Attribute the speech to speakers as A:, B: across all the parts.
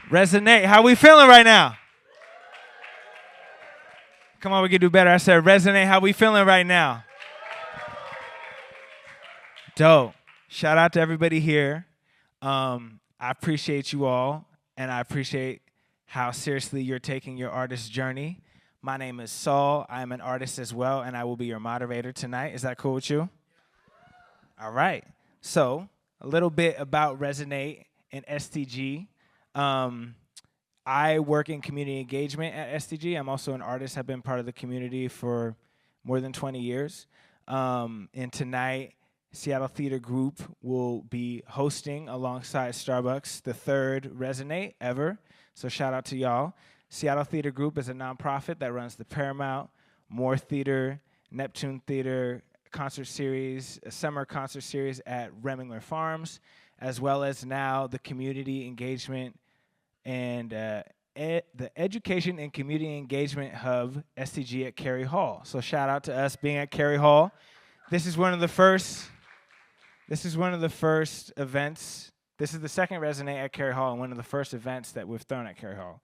A: Resonate. How we feeling right now? Come on, we can do better. I said resonate. How we feeling right now? Dope. Shout out to everybody here. I appreciate you all, and I appreciate how seriously you're taking your artist journey. My name is Saul. I'm an artist as well, and I will be your moderator tonight. Is that cool with you? All right. So, a little bit about Resonate and STG. I work in community engagement at STG. I'm also an artist. I've been part of the community for more than 20 years. And tonight, Seattle Theater Group will be hosting, alongside Starbucks, the third Resonate ever. So shout out to y'all. Seattle Theater Group is a nonprofit that runs the Paramount, Moore Theater, Neptune Theater concert series, a summer concert series at Remingler Farms, as well as now the community engagement and the Education and Community Engagement Hub, STG, at Kerry Hall. So shout out to us being at Kerry Hall. This is one of the first events. This is the second Resonate at Kerry Hall and one of the first events that we've thrown at Kerry Hall.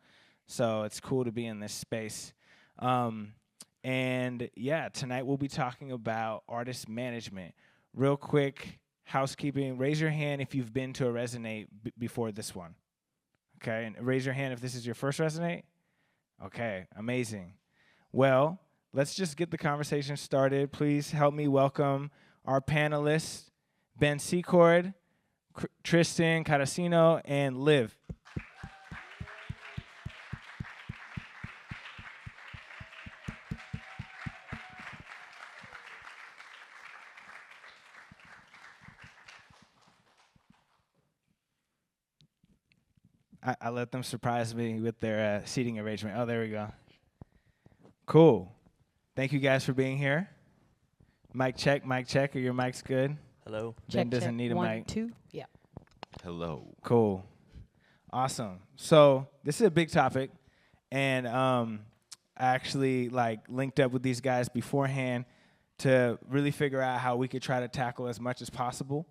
A: So it's cool to be in this space. And yeah, tonight we'll be talking about artist management. Real quick housekeeping, raise your hand if you've been to a Resonate before this one. Okay, and raise your hand if this is your first Resonate. Okay, amazing. Well, let's just get the conversation started. Please help me welcome our panelists, Ben Secord, Tristan Carosino, and LIVt. I let them surprise me with their seating arrangement. Oh, there we go. Cool. Thank you guys for being here. Mic check. Are your mics good?
B: Hello.
A: Ben doesn't need a mic.
C: 1, 2. Yeah.
B: Hello.
A: Cool. Awesome. So this is a big topic, and I actually linked up with these guys beforehand to really figure out how we could try to tackle as much as possible.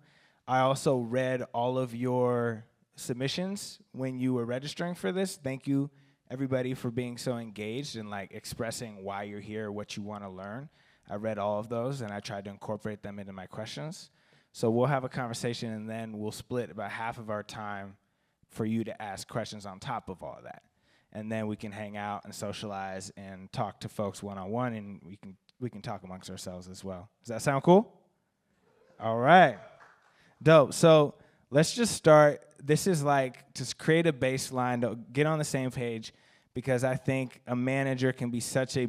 A: I also read all of your submissions when you were registering for this. Thank you, everybody, for being so engaged and expressing why you're here, what you want to learn. I read all of those, and I tried to incorporate them into my questions. So we'll have a conversation, and then we'll split about half of our time for you to ask questions on top of all of that. And then we can hang out and socialize and talk to folks one-on-one, and we can talk amongst ourselves as well. Does that sound cool? All right. Dope. So let's just start. This is just create a baseline to get on the same page, because I think a manager can be such a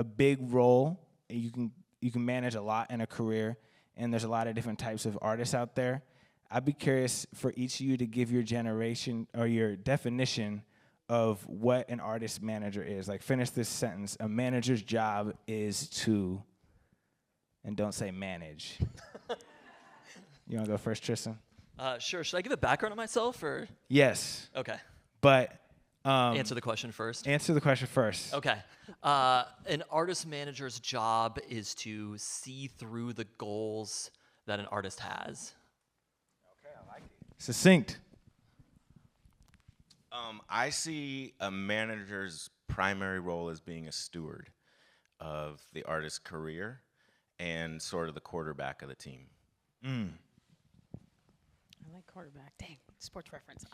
A: big role. You can manage a lot in a career, and there's a lot of different types of artists out there. I'd be curious for each of you to give your generation or your definition of what an artist manager is. Finish this sentence. A manager's job is to, and don't say manage. You want to go first, Tristan?
B: Sure. Should I give a background on myself, or?
A: Yes.
B: Okay.
A: But
B: answer the question first.
A: Answer the question first.
B: Okay. An artist manager's job is to see through the goals that an artist has.
A: Okay, I like it. Succinct.
D: I see a manager's primary role as being a steward of the artist's career and sort of the quarterback of the team.
C: I like quarterback. Dang, sports reference.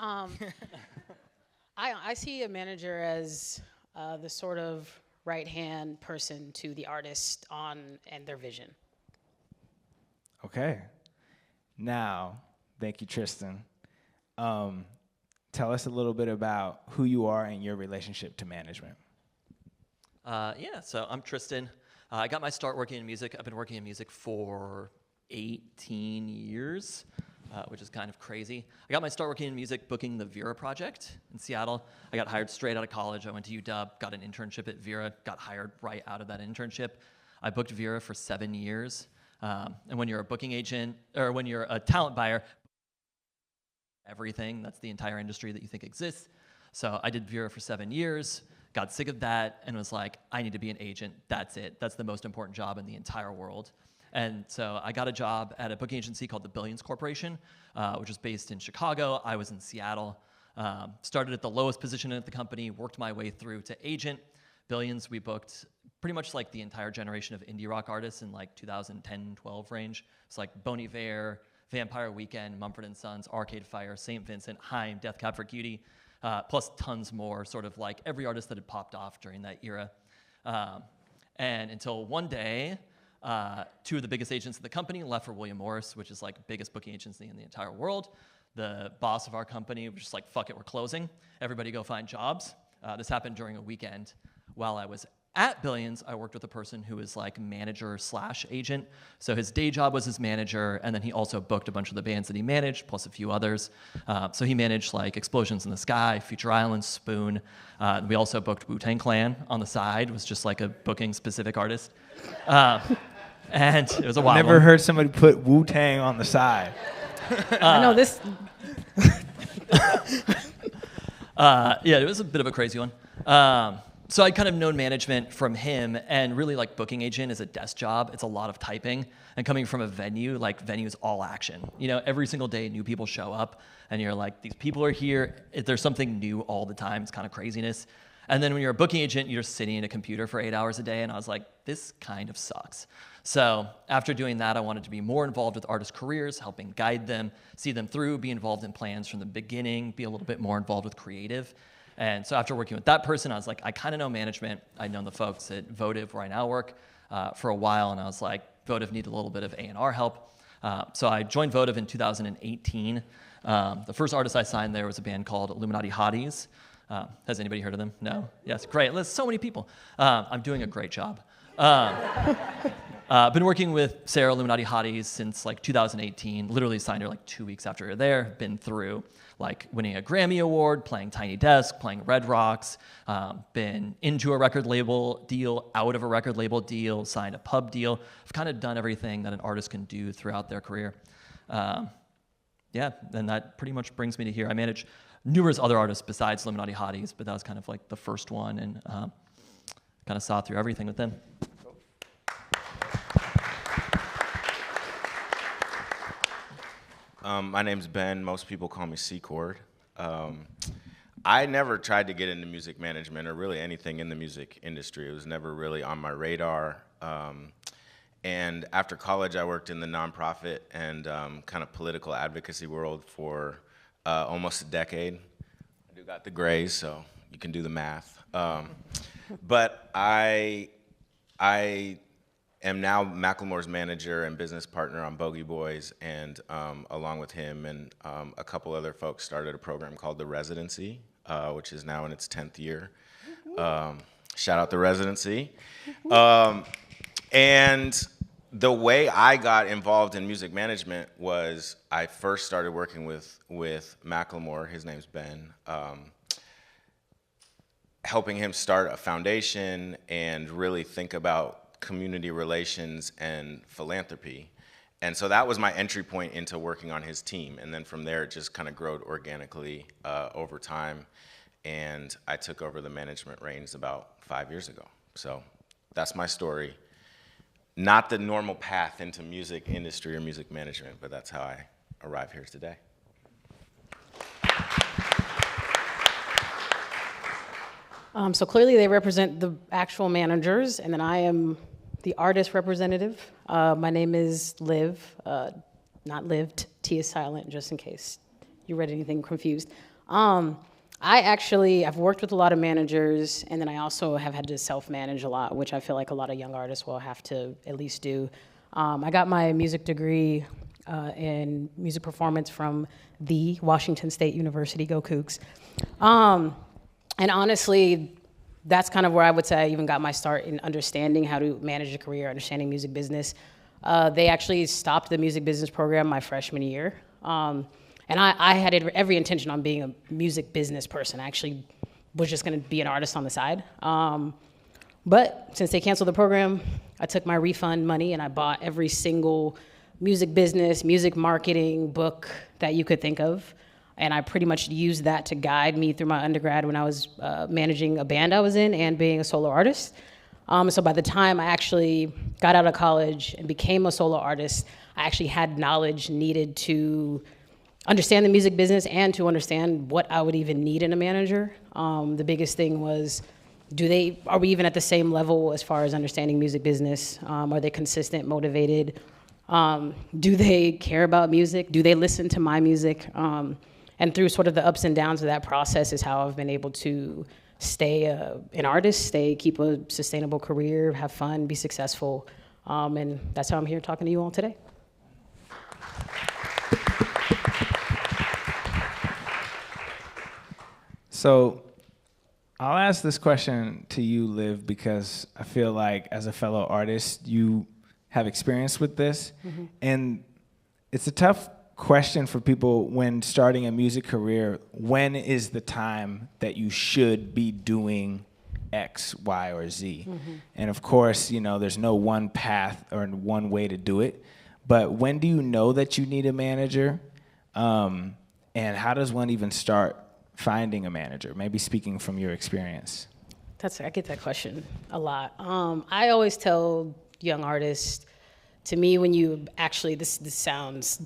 C: I see a manager as the sort of right-hand person to the artist and their vision.
A: Okay. Now, thank you, Tristan. Tell us a little bit about who you are and your relationship to management.
B: So I'm Tristan. I got my start working in music. I've been working in music for 18 years, which is kind of crazy. I got my start working in music booking the Vera Project in Seattle. I got hired straight out of college. I went to UW, got an internship at Vera, got hired right out of that internship. I booked Vera for 7 years. And when you're a booking agent, or when you're a talent buyer, everything, that's the entire industry that you think exists. So I did Vera for 7 years, got sick of that, and was like, I need to be an agent. That's it. That's the most important job in the entire world. And so I got a job at a booking agency called the Billions Corporation, which is based in Chicago. I was in Seattle. Started at the lowest position at the company, worked my way through to agent. Billions, we booked pretty much like the entire generation of indie rock artists in like 2010-12 range. It's like Bon Iver, Vampire Weekend, Mumford & Sons, Arcade Fire, St. Vincent, Haim, Death Cab for Cutie, plus tons more, sort of like every artist that had popped off during that era. And until one day, two of the biggest agents of the company left for William Morris, which is like biggest booking agency in the entire world. The boss of our company was just like, fuck it, we're closing. Everybody go find jobs. This happened during a weekend. While I was at Billions, I worked with a person who was like manager/agent. So his day job was his manager, and then he also booked a bunch of the bands that he managed, plus a few others. So he managed like Explosions in the Sky, Future Islands, Spoon. We also booked Wu-Tang Clan on the side, was just like a booking specific artist. And it was a wild
A: Never
B: one.
A: heard somebody put Wu-Tang on the side.
C: I know this.
B: Yeah, it was a bit of a crazy one. So I'd kind of known management from him, and really like booking agent is a desk job. It's a lot of typing, and coming from a venue, like venue's all action. You know, every single day new people show up, and you're like, these people are here. There's something new all the time. It's kind of craziness. And then when you're a booking agent, you're just sitting in a computer for 8 hours a day, and I was like, this kind of sucks. So after doing that, I wanted to be more involved with artists' careers, helping guide them, see them through, be involved in plans from the beginning, be a little bit more involved with creative. And so after working with that person, I was like, I kind of know management. I'd known the folks at Votive, where I now work, for a while, and I was like, Votive needed a little bit of A&R help. So I joined Votive in 2018. The first artist I signed there was a band called Illuminati Hotties. Has anybody heard of them? No? Yes, great. There's so many people. I'm doing a great job. Been working with Sarah Illuminati Hotties since like 2018. Literally signed her like 2 weeks after we were there. Been through like winning a Grammy Award, playing Tiny Desk, playing Red Rocks, been into a record label deal, out of a record label deal, signed a pub deal. I've kind of done everything that an artist can do throughout their career. Yeah, and that pretty much brings me to here. I manage numerous other artists besides Illuminati Hotties, but that was kind of like the first one, and kind of saw through everything with them.
D: My name's Ben. Most people call me Secord. I never tried to get into music management or really anything in the music industry. It was never really on my radar. And after college, I worked in the nonprofit and kind of political advocacy world for almost a decade. I do got the grays, so you can do the math. But I am now Macklemore's manager and business partner on Bogey Boys, and along with him and a couple other folks started a program called The Residency, which is now in its 10th year. Shout out The Residency. And the way I got involved in music management was I first started working with Macklemore, his name's Ben, helping him start a foundation and really think about community relations and philanthropy. And so that was my entry point into working on his team. And then from there, it just kind of growed organically over time. And I took over the management reins about 5 years ago. So that's my story. Not the normal path into music industry or music management, but that's how I arrived here today.
C: So clearly they represent the actual managers, and then I am the artist representative. My name is Liv, not LIVt. T is silent, just in case you read anything confused. I've worked with a lot of managers, and then I also have had to self-manage a lot, which I feel like a lot of young artists will have to at least do. I got my music degree in music performance from the Washington State University, go Cougs. And honestly, that's kind of where I would say I even got my start in understanding how to manage a career, understanding music business. They actually stopped the music business program my freshman year. And I had every intention on being a music business person. I actually was just gonna be an artist on the side. But since they canceled the program, I took my refund money and I bought every single music business, music marketing book that you could think of. And I pretty much used that to guide me through my undergrad when I was managing a band I was in and being a solo artist. So by the time I actually got out of college and became a solo artist, I actually had knowledge needed to understand the music business and to understand what I would even need in a manager. The biggest thing was, are we even at the same level as far as understanding music business? Are they consistent, motivated? Do they care about music? Do they listen to my music? And through sort of the ups and downs of that process is how I've been able to stay an artist, keep a sustainable career, have fun, be successful. And that's how I'm here talking to you all today.
A: So I'll ask this question to you, Liv, because I feel like as a fellow artist, you have experience with this. Mm-hmm. And it's a tough question for people when starting a music career. When is the time that you should be doing X, Y, or Z? Mm-hmm. And of course, there's no one path or one way to do it. But when do you know that you need a manager? And how does one even start finding a manager? Maybe speaking from your experience.
C: I get that question a lot. I always tell young artists, to me, when you actually, this sounds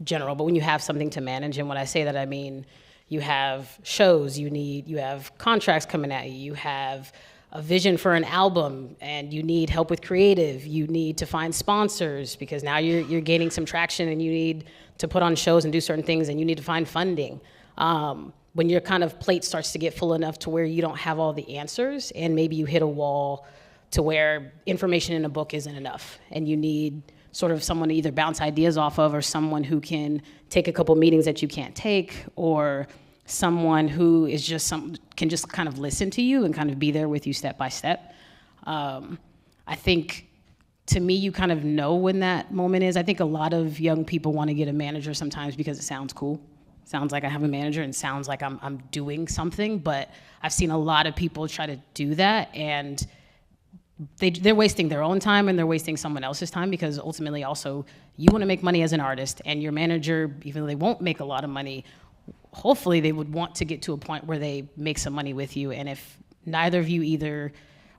C: general, but when you have something to manage, and when I say that, I mean, you have shows you have contracts coming at you, you have a vision for an album, and you need help with creative, you need to find sponsors, because now you're gaining some traction and you need to put on shows and do certain things, and you need to find funding. When your kind of plate starts to get full enough to where you don't have all the answers, and maybe you hit a wall to where information in a book isn't enough, and you need sort of someone to either bounce ideas off of, or someone who can take a couple meetings that you can't take, or someone who is can just kind of listen to you and kind of be there with you step by step. I think, to me, you kind of know when that moment is. I think a lot of young people want to get a manager sometimes because it sounds cool. Sounds like I have a manager and sounds like I'm doing something, but I've seen a lot of people try to do that, and they're wasting their own time and they're wasting someone else's time, because ultimately also you want to make money as an artist, and your manager, even though they won't make a lot of money, hopefully they would want to get to a point where they make some money with you. And if neither of you either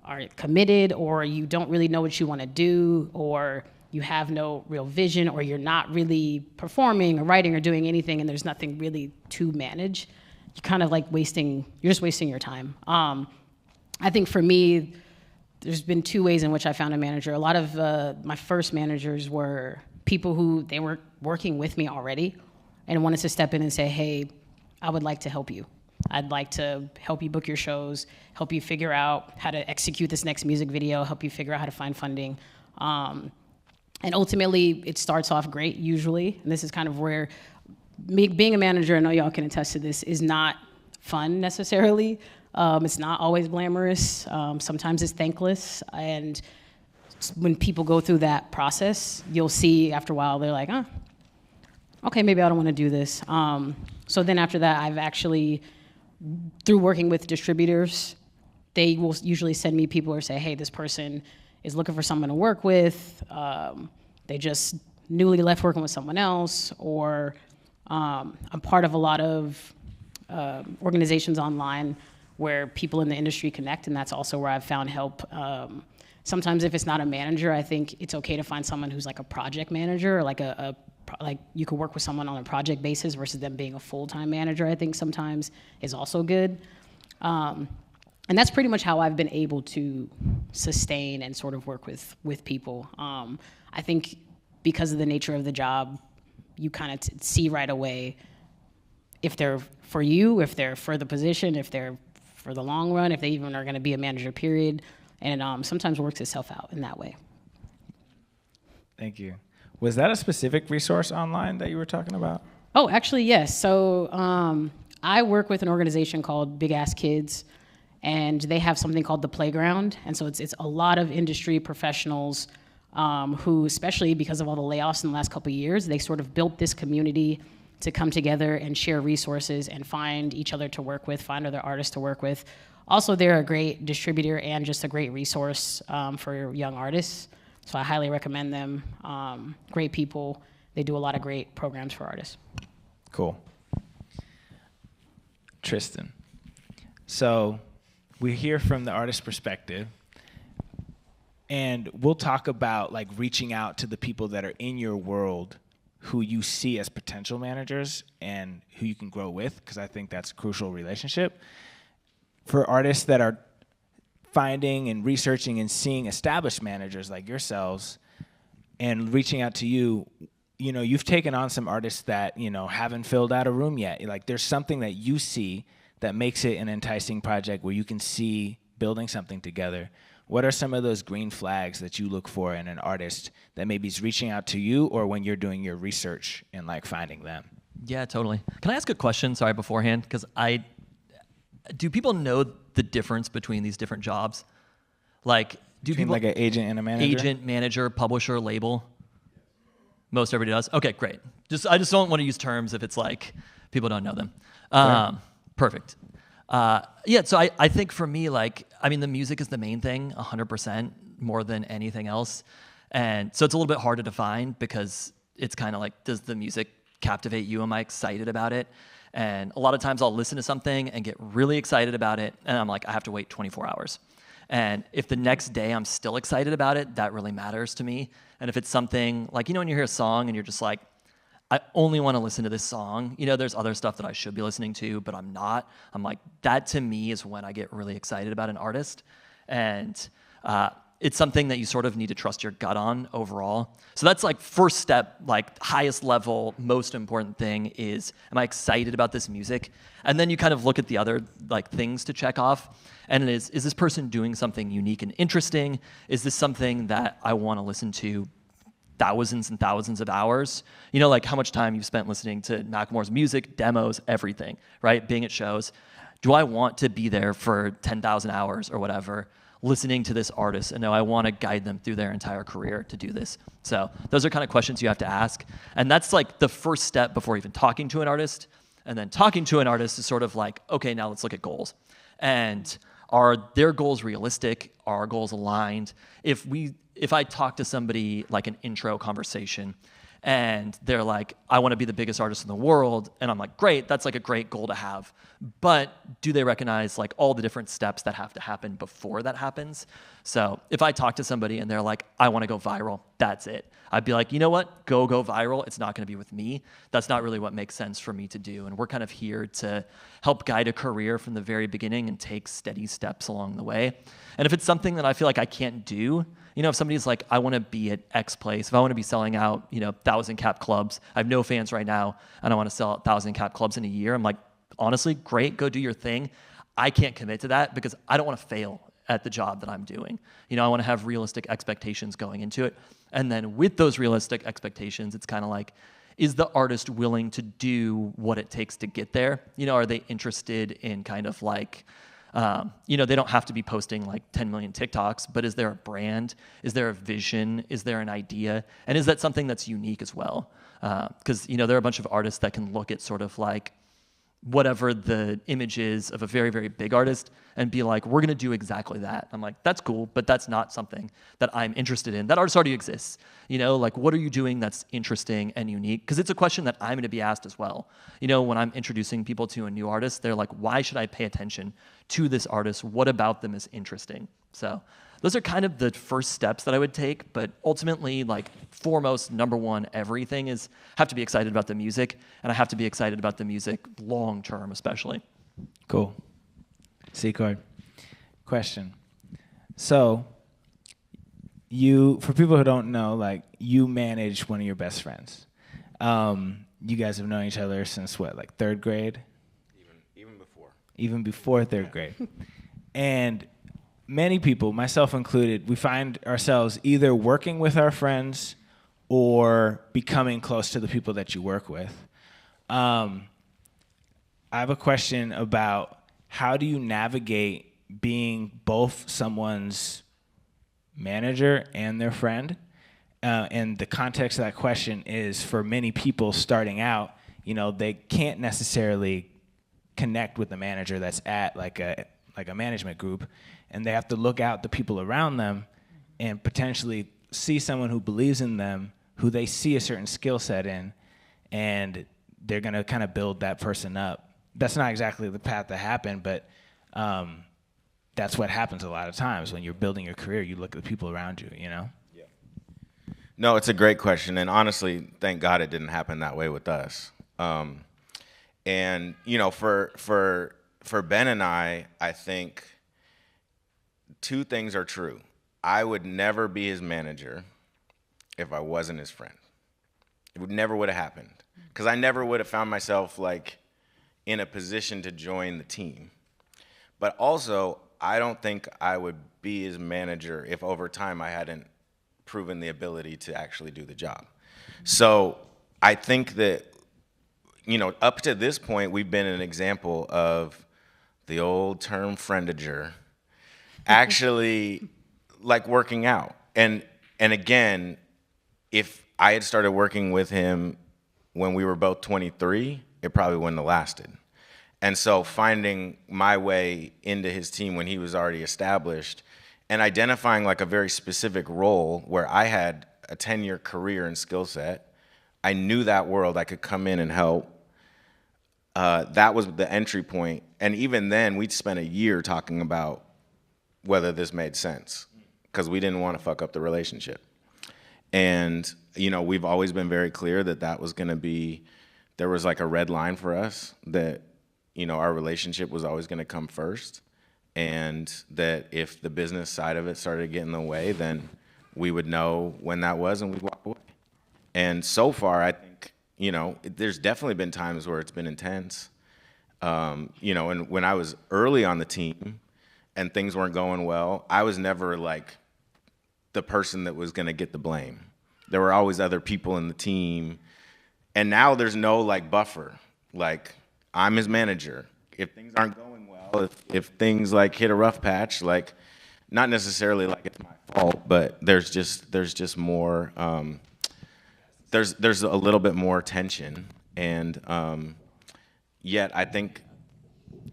C: are committed, or you don't really know what you want to do, or you have no real vision, or you're not really performing or writing or doing anything, and there's nothing really to manage, you're kind of like you're just wasting your time. I think for me, there's been two ways in which I found a manager. A lot of my first managers were people who they were working with me already and wanted to step in and say, hey, I would like to help you. I'd like to help you book your shows, help you figure out how to execute this next music video, help you figure out how to find funding. And ultimately, it starts off great, usually. And this is kind of where being a manager, I know y'all can attest to this, is not fun necessarily. It's not always glamorous. Sometimes it's thankless. And when people go through that process, you'll see after a while, they're like, okay, maybe I don't want to do this. So then after that, I've actually, through working with distributors, they will usually send me people or say, hey, this person is looking for someone to work with. They just newly left working with someone else, or I'm part of a lot of organizations online where people in the industry connect, and that's also where I've found help. Sometimes if it's not a manager, I think it's okay to find someone who's like a project manager, or like like you could work with someone on a project basis versus them being a full-time manager, I think sometimes is also good. And that's pretty much how I've been able to sustain and sort of work with people. I think because of the nature of the job, you kind of see right away if they're for you, if they're for the position, if they're for the long run, if they even are going to be a manager, period. And sometimes works itself out in that way.
A: Thank you. Was that a specific resource online that you were talking about?
C: Oh, actually, yes. So I work with an organization called Big Ass Kids, and they have something called The Playground. And so it's a lot of industry professionals who, especially because of all the layoffs in the last couple of years, they sort of built this community to come together and share resources and find each other to work with, find other artists to work with. Also, they're a great distributor and just a great resource for young artists. So I highly recommend them. Great people. They do a lot of great programs for artists.
A: Cool. Tristan. So we hear from the artist perspective, and we'll talk about like reaching out to the people that are in your world who you see as potential managers and who you can grow with, because I think that's a crucial relationship. For artists that are finding and researching and seeing established managers like yourselves and reaching out to you, you know, you've taken on some artists that, you know, haven't filled out a room yet. Like, there's something that you see that makes it an enticing project where you can see building something together. What are some of those green flags that you look for in an artist that maybe is reaching out to you, or when you're doing your research and like finding them?
B: Yeah, totally. Can I ask a question, sorry, beforehand? Because do people know the difference between these different jobs? Like, do people
A: like an agent and a manager?
B: Agent, manager, publisher, label? Most everybody does? Okay, great. I just don't want to use terms if it's like people don't know them. Perfect. Yeah, so I think for me, like, I mean, the music is the main thing, 100% more than anything else. And so it's a little bit hard to define because it's kind of like, does the music captivate you? Am I excited about it? And a lot of times I'll listen to something and get really excited about it, and I'm like, I have to wait 24 hours. And if the next day I'm still excited about it, that really matters to me. And if it's something like, you know, when you hear a song and you're just like, I only want to listen to this song. You know, there's other stuff that I should be listening to, but I'm not. I'm like, that to me is when I get really excited about an artist. And it's something that you sort of need to trust your gut on overall. So that's like first step, like highest level, most important thing is, am I excited about this music? And then you kind of look at the other like things to check off. And is this person doing something unique and interesting? Is this something that I want to listen to thousands and thousands of hours? You know, like how much time you've spent listening to Macklemore's music, demos, everything, right? Being at shows. Do I want to be there for 10,000 hours or whatever, listening to this artist, and no, I want to guide them through their entire career to do this? So those are kind of questions you have to ask. And that's like the first step before even talking to an artist. And then talking to an artist is sort of like, okay, now let's look at goals. And are their goals realistic? Are our goals aligned? If I talk to somebody like an intro conversation and they're like, I want to be the biggest artist in the world, and I'm like, great, that's like a great goal to have. But do they recognize like all the different steps that have to happen before that happens? So if I talk to somebody and they're like, I want to go viral, that's it. I'd be like, you know what, go viral. It's not going to be with me. That's not really what makes sense for me to do. And we're kind of here to help guide a career from the very beginning and take steady steps along the way. And if it's something that I feel like I can't do, you know, if somebody's like, I want to be at X place, if I want to be selling out, you know, 1,000 cap clubs, I have no fans right now, and I want to sell 1,000 cap clubs in a year, I'm like, honestly, great, go do your thing. I can't commit to that because I don't want to fail at the job that I'm doing. You know, I want to have realistic expectations going into it. And then with those realistic expectations, it's kind of like, is the artist willing to do what it takes to get there? You know, are they interested in kind of like, you know, they don't have to be posting like 10 million TikToks, but is there a brand? Is there a vision? Is there an idea? And is that something that's unique as well? Because, you know, there are a bunch of artists that can look at sort of like whatever the image is of a very, very big artist and be like, we're going to do exactly that. I'm like, that's cool, but that's not something that I'm interested in. That artist already exists. You know, like, what are you doing that's interesting and unique? Because it's a question that I'm going to be asked as well. You know, when I'm introducing people to a new artist, they're like, why should I pay attention to this artist? What about them is interesting? So those are kind of the first steps that I would take, but ultimately, like, foremost, number one, everything is, have to be excited about the music, and I have to be excited about the music long term, especially.
A: Cool. Secord. Question. So, for people who don't know, like, you manage one of your best friends. You guys have known each other since what, like third grade?
D: Even before.
A: Even before third grade. And many people, myself included, we find ourselves either working with our friends or becoming close to the people that you work with. I have a question about how do you navigate being both someone's manager and their friend? And the context of that question is, for many people starting out, you know, they can't necessarily connect with the manager that's at like a management group, and they have to look out the people around them and potentially see someone who believes in them, who they see a certain skill set in, and they're going to kind of build that person up. That's not exactly the path that happened, but that's what happens a lot of times when you're building your career. You look at the people around you, you know?
D: No, it's a great question, and honestly, thank God it didn't happen that way with us. And you know, for Ben and I think two things are true. I would never be his manager if I wasn't his friend. It never would have happened, because I never would have found myself like in a position to join the team. But also, I don't think I would be his manager if over time I hadn't proven the ability to actually do the job. So I think that, you know, up to this point, we've been an example of the old term friendager actually like working out. And again, if I had started working with him when we were both 23, it probably wouldn't have lasted. And so finding my way into his team when he was already established and identifying like a very specific role where I had a 10-year career and skill set, I knew that world, I could come in and help. That was the entry point. And even then, we'd spent a year talking about whether this made sense, because we didn't want to fuck up the relationship. And, you know, we've always been very clear that that was going to be, there was like a red line for us that, you know, our relationship was always going to come first, and that if the business side of it started getting in the way, then we would know when that was and we'd walk away. And so far, I think, you know, there's definitely been times where it's been intense. You know, and when I was early on the team and things weren't going well, I was never like the person that was going to get the blame. There were always other people in the team. And now there's no like buffer. Like, I'm his manager. If things aren't going well, if things like hit a rough patch, like not necessarily like it's my fault, but there's just more, there's a little bit more tension. And yet I think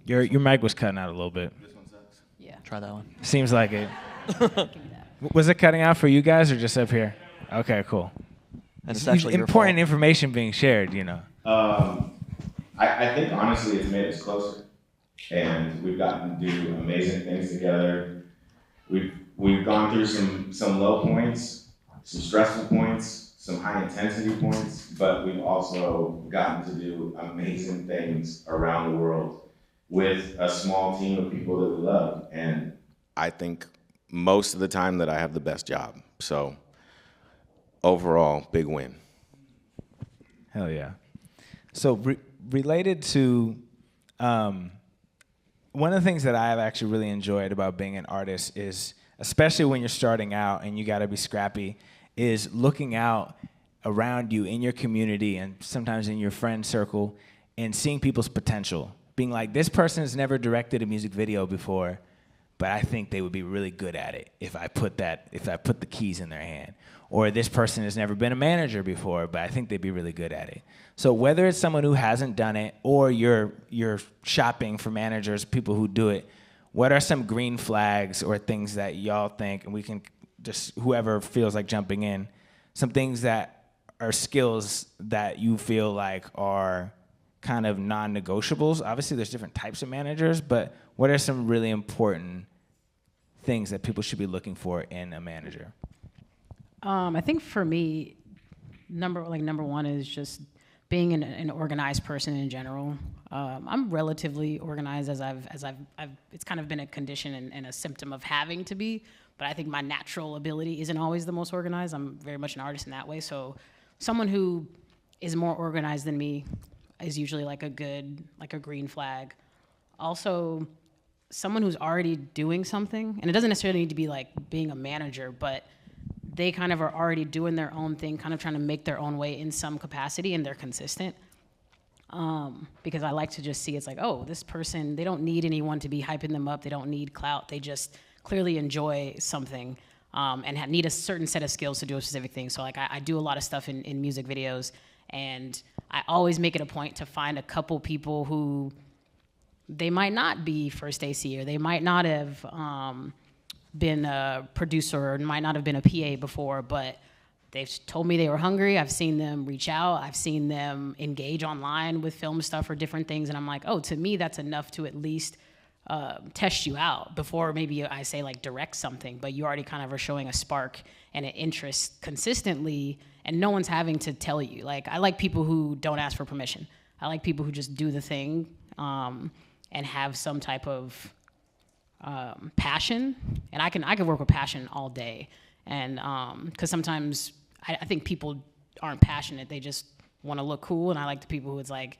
A: Your mic was cutting out a little bit.
D: this one sucks.
C: Yeah.
B: Try that one.
A: Seems like it.
C: Give me that.
A: Was it cutting out for you guys or just up here? Okay, cool.
B: And it's actually your
A: important
B: fault.
A: information being shared, you know.
D: I think honestly it's made us closer, and we've gotten to do amazing things together. We've gone through some low points, some stressful points, some high intensity points, but we've also gotten to do amazing things around the world with a small team of people that we love. And I think most of the time that I have the best job. So overall, big win.
A: Hell yeah. So related to one of the things that I've actually really enjoyed about being an artist is, especially when you're starting out and you got to be scrappy, is looking out around you in your community and sometimes in your friend circle and seeing people's potential. Being like, this person has never directed a music video before, but I think they would be really good at it if I put the keys in their hand. Or this person has never been a manager before, but I think they'd be really good at it. So whether it's someone who hasn't done it or you're shopping for managers, people who do it, what are some green flags or things that y'all think, and we can just, whoever feels like jumping in, some things that are skills that you feel like are kind of non-negotiables? Obviously, there's different types of managers, but what are some really important things that people should be looking for in a manager?
C: I think for me, number one is just being an organized person in general. I'm relatively organized as I've it's kind of been a condition and a symptom of having to be, but I think my natural ability isn't always the most organized. I'm very much an artist in that way. So someone who is more organized than me is usually like a green flag. Also, someone who's already doing something, and it doesn't necessarily need to be like being a manager, but they kind of are already doing their own thing, kind of trying to make their own way in some capacity, and they're consistent. Because I like to just see, it's like, oh, this person, they don't need anyone to be hyping them up. They don't need clout. They just clearly enjoy something and need a certain set of skills to do a specific thing. So like I do a lot of stuff in music videos, and I always make it a point to find a couple people who they might not be first AC, or they might not have been a producer, or might not have been a PA before, but they've told me they were hungry. I've seen them reach out. I've seen them engage online with film stuff or different things. And I'm like, oh, to me, that's enough to at least test you out before maybe I say like direct something, but you already kind of are showing a spark and an interest consistently, and no one's having to tell you. Like, I like people who don't ask for permission. I like people who just do the thing and have some type of passion. And I can work with passion all day. And because sometimes I think people aren't passionate, they just want to look cool. And I like the people who it's like,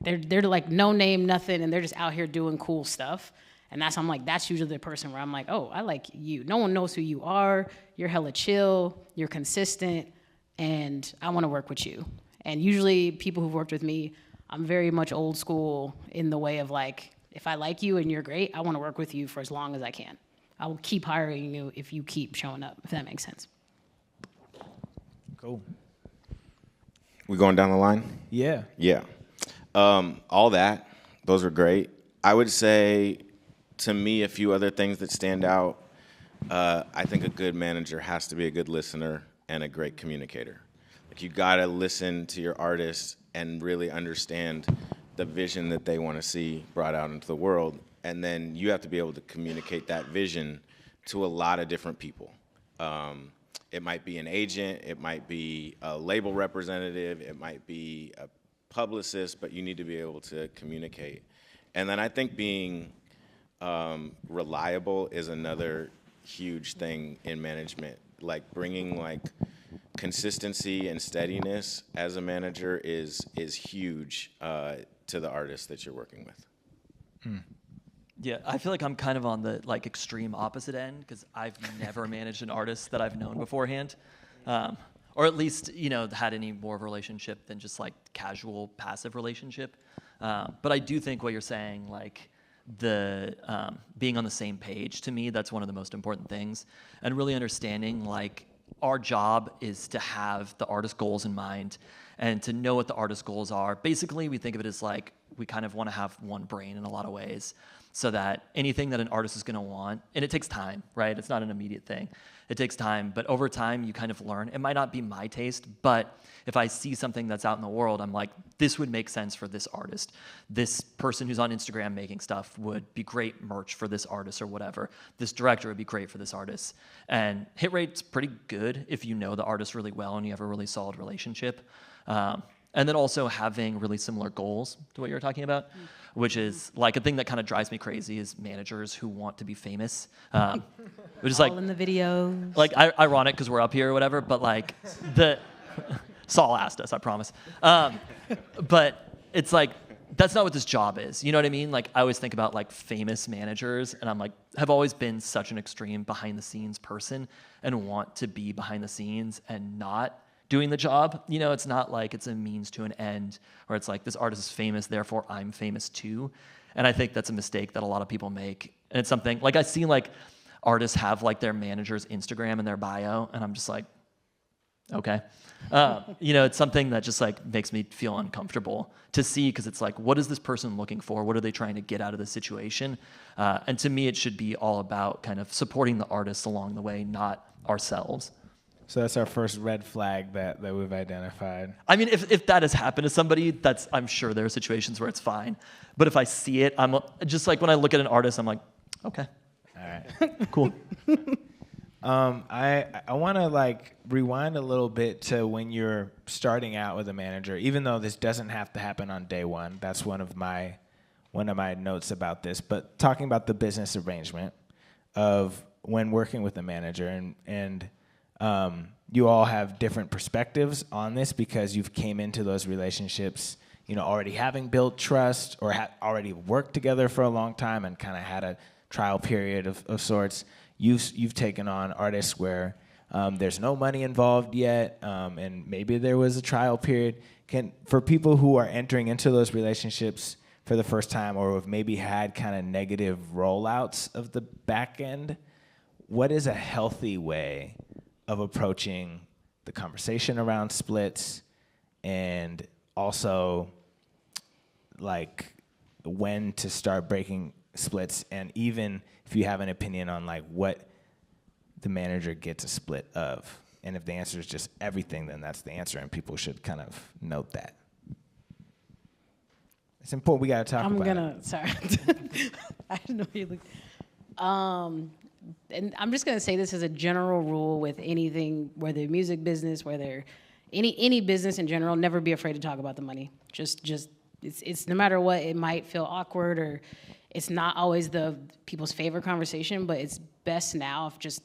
C: they're like no name, nothing, and they're just out here doing cool stuff. And I'm like, that's usually the person where I'm like, oh, I like you. No one knows who you are. You're hella chill. You're consistent. And I want to work with you. And usually people who've worked with me, I'm very much old school in the way of like, if I like you and you're great, I want to work with you for as long as I can. I will keep hiring you if you keep showing up, if that makes sense.
A: Cool.
D: We going down the line?
A: Yeah.
D: Yeah. All that, those are great. I would say, to me, a few other things that stand out. I think a good manager has to be a good listener and a great communicator. Like, you gotta listen to your artists and really understand the vision that they want to see brought out into the world, and then you have to be able to communicate that vision to a lot of different people. It might be an agent, it might be a label representative, it might be a publicist, but you need to be able to communicate. And then I think being reliable is another huge thing in management. Like, bringing like consistency and steadiness as a manager is huge to the artist that you're working with.
B: Yeah, I feel like I'm kind of on the like extreme opposite end, because I've never managed an artist that I've known beforehand. Or at least, had any more of a relationship than just like casual, passive relationship. But I do think what you're saying, like the being on the same page, to me, that's one of the most important things. And really understanding, like, our job is to have the artist's goals in mind and to know what the artist's goals are. Basically, we think of it as like, we kind of want to have one brain in a lot of ways, so that anything that an artist is going to want, and it takes time, right? It's not an immediate thing. It takes time, but over time you kind of learn. It might not be my taste, but if I see something that's out in the world, I'm like, this would make sense for this artist. This person who's on Instagram making stuff would be great merch for this artist or whatever. This director would be great for this artist. And hit rate's pretty good if you know the artist really well and you have a really solid relationship. And then also having really similar goals to what you were talking about, which is like a thing that kind of drives me crazy is managers who want to be famous. Which is like
C: All in the videos.
B: like ironic because we're up here or whatever, but like Saul asked us, I promise. But it's like, that's not what this job is. You know what I mean? Like, I always think about like famous managers, and I'm like, have always been such an extreme behind the scenes person and want to be behind the scenes and not doing the job. It's not like it's a means to an end, or it's like this artist is famous, therefore I'm famous too. And I think that's a mistake that a lot of people make. And it's something like I see like artists have like their manager's Instagram in their bio, and I'm just like, okay. It's something that just like makes me feel uncomfortable to see, because it's like, what is this person looking for? What are they trying to get out of the situation? And to me, it should be all about kind of supporting the artists along the way, not ourselves.
A: So that's our first red flag that we've identified.
B: I mean, if that has happened to somebody, I'm sure there are situations where it's fine. But if I see it, I'm just like, when I look at an artist, I'm like, okay.
A: All right.
B: Cool.
A: I want to like rewind a little bit to when you're starting out with a manager, even though this doesn't have to happen on day one. That's one of my notes about this. But talking about the business arrangement of when working with a manager, and you all have different perspectives on this because you've came into those relationships, already having built trust or already worked together for a long time and kind of had a trial period of sorts. You've taken on artists where there's no money involved yet, and maybe there was a trial period. For people who are entering into those relationships for the first time, or have maybe had kind of negative rollouts of the back end, what is a healthy way of approaching the conversation around splits, and also like when to start breaking splits, and even if you have an opinion on like what the manager gets a split of, and if the answer is just everything, then that's the answer, and people should kind of note that. It's important. We got to talk about it.
C: Sorry. I didn't know you looked. And I'm just gonna say this as a general rule with anything, whether music business, whether any business in general, never be afraid to talk about the money. Just it's no matter what, it might feel awkward or it's not always the people's favorite conversation, but it's best now if just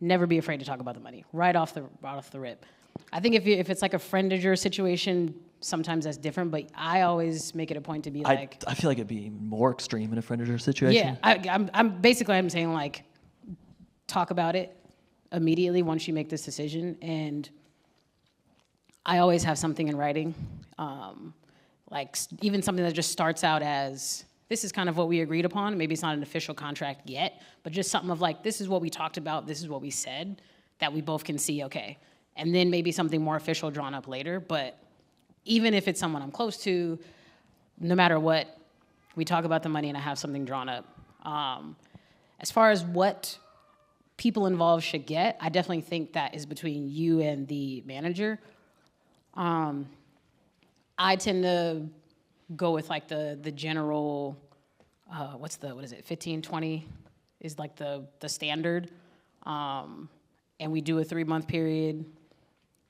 C: never be afraid to talk about the money right off the rip. I think if it's like a friendager situation, sometimes that's different, but I always make it a point to be like.
B: I feel like it'd be more extreme in a friendager situation.
C: Yeah, I'm saying like, talk about it immediately once you make this decision, and I always have something in writing, like even something that just starts out as, this is kind of what we agreed upon. Maybe it's not an official contract yet, but just something of like, this is what we talked about, this is what we said, that we both can see, okay. And then maybe something more official drawn up later, but even if it's someone I'm close to, no matter what, we talk about the money and I have something drawn up. As far as what people involved should get, I definitely think that is between you and the manager. I tend to go with like the general, what is it, 15, 20 is like the standard. And we do a 3-month period,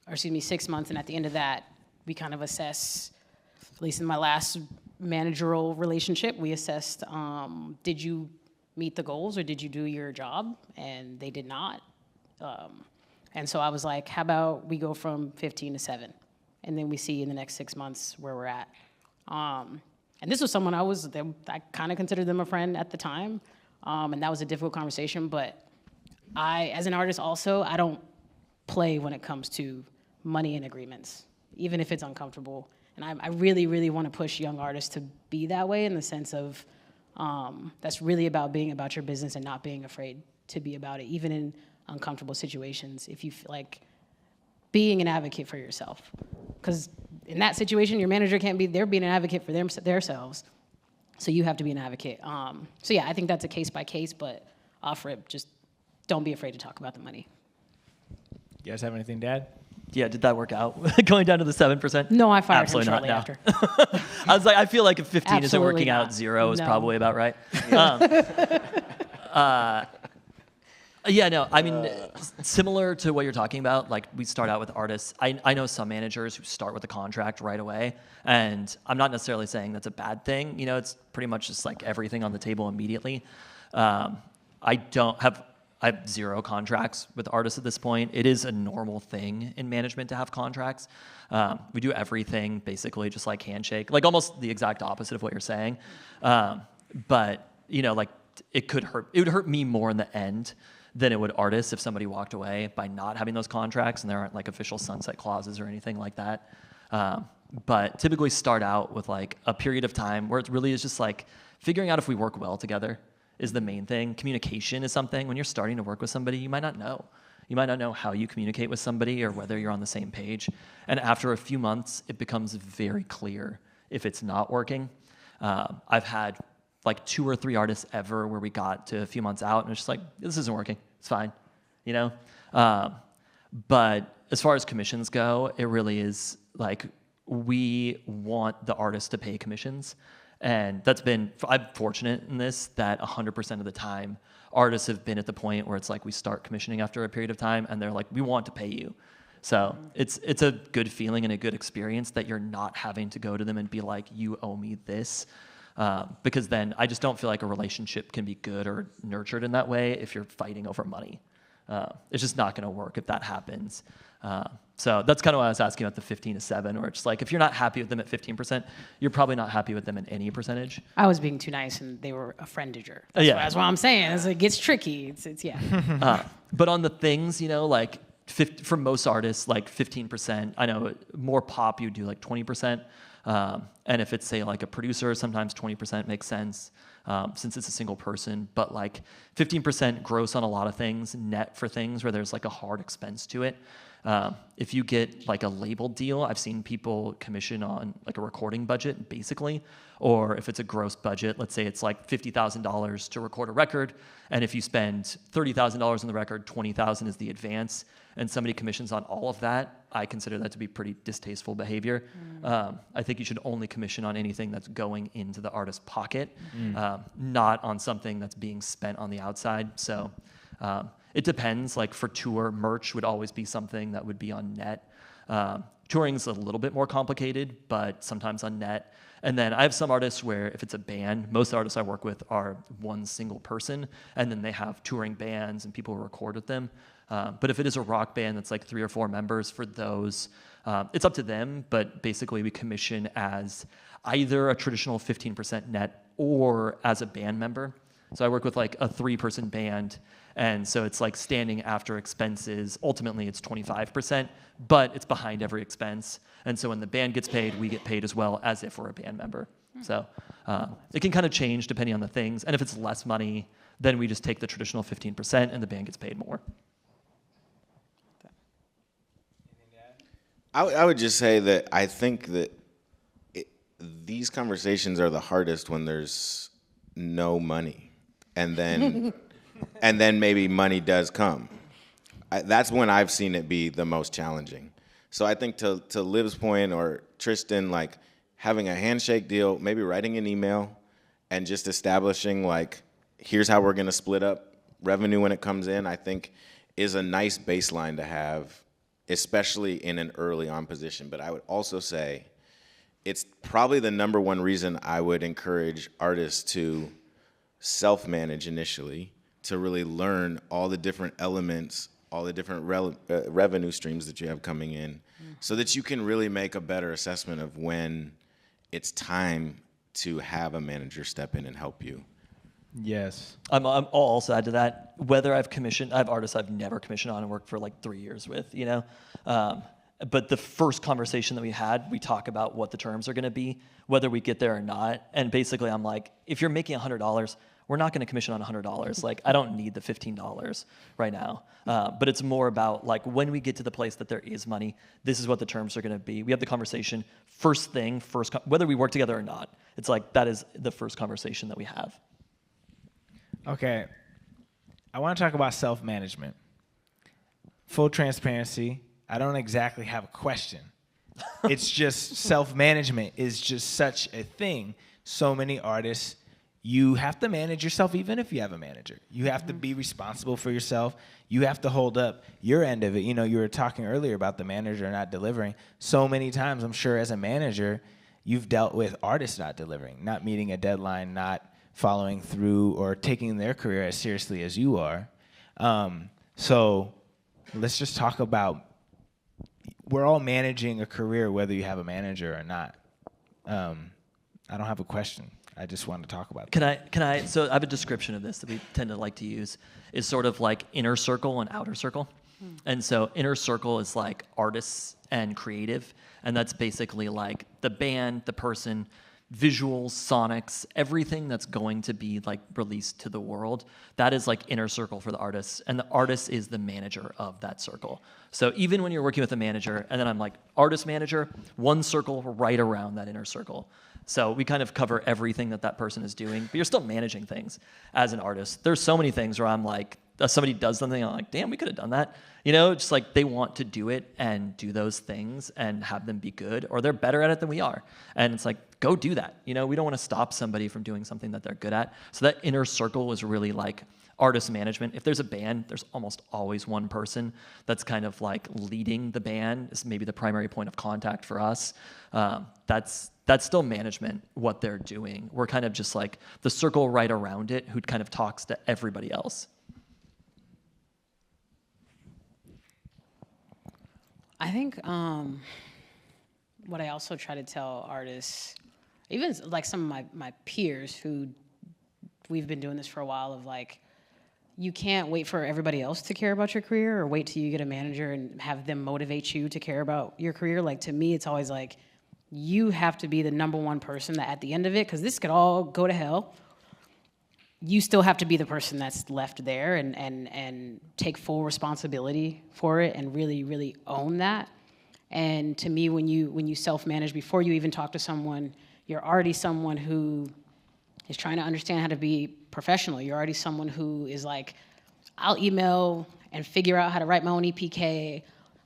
C: or 6 months, and at the end of that, we kind of assess, at least in my last managerial relationship, we assessed, did you meet the goals or did you do your job? And they did not. And so I was like, how about we go from 15 to 7? And then we see in the next 6 months where we're at. And this was someone I kind of considered them a friend at the time. And that was a difficult conversation, but as an artist also, I don't play when it comes to money and agreements, even if it's uncomfortable. And I really, really want to push young artists to be that way, in the sense of that's really about being about your business and not being afraid to be about it, even in uncomfortable situations. If you feel like being an advocate for yourself, because in that situation, your manager can't be, they're being an advocate for themselves. So you have to be an advocate. So yeah, I think that's a case by case, but off rip, just don't be afraid to talk about the money.
A: You guys have anything to add?
B: Yeah, did that work out? Going down to the 7%?
C: No, I fired
B: Absolutely
C: him shortly
B: not,
C: after.
B: I was like, I feel like if 15 isn't
C: Absolutely
B: working
C: not.
B: out, 0 is
C: No.
B: probably about right. Yeah, no, I mean, similar to what you're talking about, like we start out with artists. I know some managers who start with a contract right away, and I'm not necessarily saying that's a bad thing. You know, it's pretty much just like everything on the table immediately. I have 0 contracts with artists at this point. It is a normal thing in management to have contracts. We do everything basically just like handshake, like almost the exact opposite of what you're saying. But you know, like it would hurt me more in the end than it would artists if somebody walked away by not having those contracts and there aren't like official sunset clauses or anything like that. But typically start out with like a period of time where it really is just like figuring out if we work well together is the main thing. Communication is something. When you're starting to work with somebody, you might not know. You might not know how you communicate with somebody or whether you're on the same page. And after a few months, it becomes very clear if it's not working. I've had like 2 or 3 artists ever where we got to a few months out and it's just like, this isn't working. It's fine, you know? But as far as commissions go, it really is like we want the artist to pay commissions. And I'm fortunate in this that 100% of the time, artists have been at the point where it's like we start commissioning after a period of time and they're like, we want to pay you. So it's a good feeling and a good experience that you're not having to go to them and be like, you owe me this. Because then I just don't feel like a relationship can be good or nurtured in that way if you're fighting over money. It's just not going to work if that happens. So that's kind of why I was asking about the 15 to 7, where it's like if you're not happy with them at 15%, you're probably not happy with them in any percentage.
C: I was being too nice, and they were a friendager. That's what I'm saying. It gets tricky. It's yeah.
B: But on the things, you know, like for most artists, like 15%. I know more pop, you do like 20%. And if it's, say, like a producer, sometimes 20% makes sense since it's a single person. But like 15% gross on a lot of things, net for things where there's like a hard expense to it. If you get like a label deal, I've seen people commission on like a recording budget, basically, or if it's a gross budget, let's say it's like $50,000 to record a record, and if you spend $30,000 on the record, $20,000 is the advance, and somebody commissions on all of that, I consider that to be pretty distasteful behavior. I think you should only commission on anything that's going into the artist's pocket, not on something that's being spent on the outside. So it depends. Like for tour, merch would always be something that would be on net. Touring's a little bit more complicated, but sometimes on net. And then I have some artists where if it's a band, most artists I work with are one single person, and then they have touring bands and people who record with them. But if it is a rock band that's like 3 or 4 members, for those, it's up to them, but basically we commission as either a traditional 15% net or as a band member. So I work with like a 3-person band, and so it's like standing after expenses. Ultimately, it's 25%, but it's behind every expense. And so when the band gets paid, we get paid as well as if we're a band member. So it can kind of change depending on the things. And if it's less money, then we just take the traditional 15% and the band gets paid more.
D: I would just say that I think that these conversations are the hardest when there's no money, and then and then maybe money does come. That's when I've seen it be the most challenging. So I think to Liv's point, or Tristan, like having a handshake deal, maybe writing an email and just establishing like, here's how we're going to split up revenue when it comes in, I think is a nice baseline to have, especially in an early on position. But I would also say it's probably the number one reason I would encourage artists to self-manage initially, to really learn all the different elements, all the different revenue streams that you have coming in, so that you can really make a better assessment of when it's time to have a manager step in and help you.
A: Yes.
B: I'll also add to that, whether I have artists I've never commissioned on and worked for like 3 years with, you know? But the first conversation that we had, we talk about what the terms are gonna be, whether we get there or not. And basically I'm like, if you're making $100, we're not gonna commission on $100. Like, I don't need the $15 right now. But it's more about like, when we get to the place that there is money, this is what the terms are gonna be. We have the conversation, whether we work together or not. It's like, that is the first conversation that we have.
A: Okay, I want to talk about self-management. Full transparency, I don't exactly have a question. It's just self-management is just such a thing. So many artists, you have to manage yourself even if you have a manager. You have to be responsible for yourself. You have to hold up your end of it. You know, you were talking earlier about the manager not delivering. So many times, I'm sure as a manager, you've dealt with artists not delivering, not meeting a deadline, not following through or taking their career as seriously as you are. So let's just talk about, we're all managing a career whether you have a manager or not. I don't have a question. I just want to talk about it.
B: So I have a description of this that we tend to like to use, is sort of like inner circle and outer circle. And so inner circle is like artists and creative, and that's basically like the band, the person, visuals, sonics, everything that's going to be like released to the world. That is like inner circle for the artists, and the artist is the manager of that circle. So even when you're working with a manager, and then I'm like artist manager, one circle right around that inner circle. So we kind of cover everything that person is doing, but you're still managing things as an artist. There's so many things where I'm like, somebody does something, I'm like, damn, we could have done that. You know, just like they want to do it and do those things and have them be good, or they're better at it than we are. And it's like, go do that. You know, we don't want to stop somebody from doing something that they're good at. So that inner circle was really like artist management. If there's a band, there's almost always one person that's kind of like leading the band, is maybe the primary point of contact for us. That's still management, what they're doing. We're kind of just like the circle right around it who kind of talks to everybody else.
C: I think what I also try to tell artists, even like some of my peers who we've been doing this for a while, of like, you can't wait for everybody else to care about your career or wait till you get a manager and have them motivate you to care about your career. Like, to me, it's always like, you have to be the number one person that at the end of it, because this could all go to hell, you still have to be the person that's left there and take full responsibility for it and really, really own that. And to me, when you self-manage, before you even talk to someone, you're already someone who is trying to understand how to be professional. You're already someone who is like, I'll email and figure out how to write my own EPK.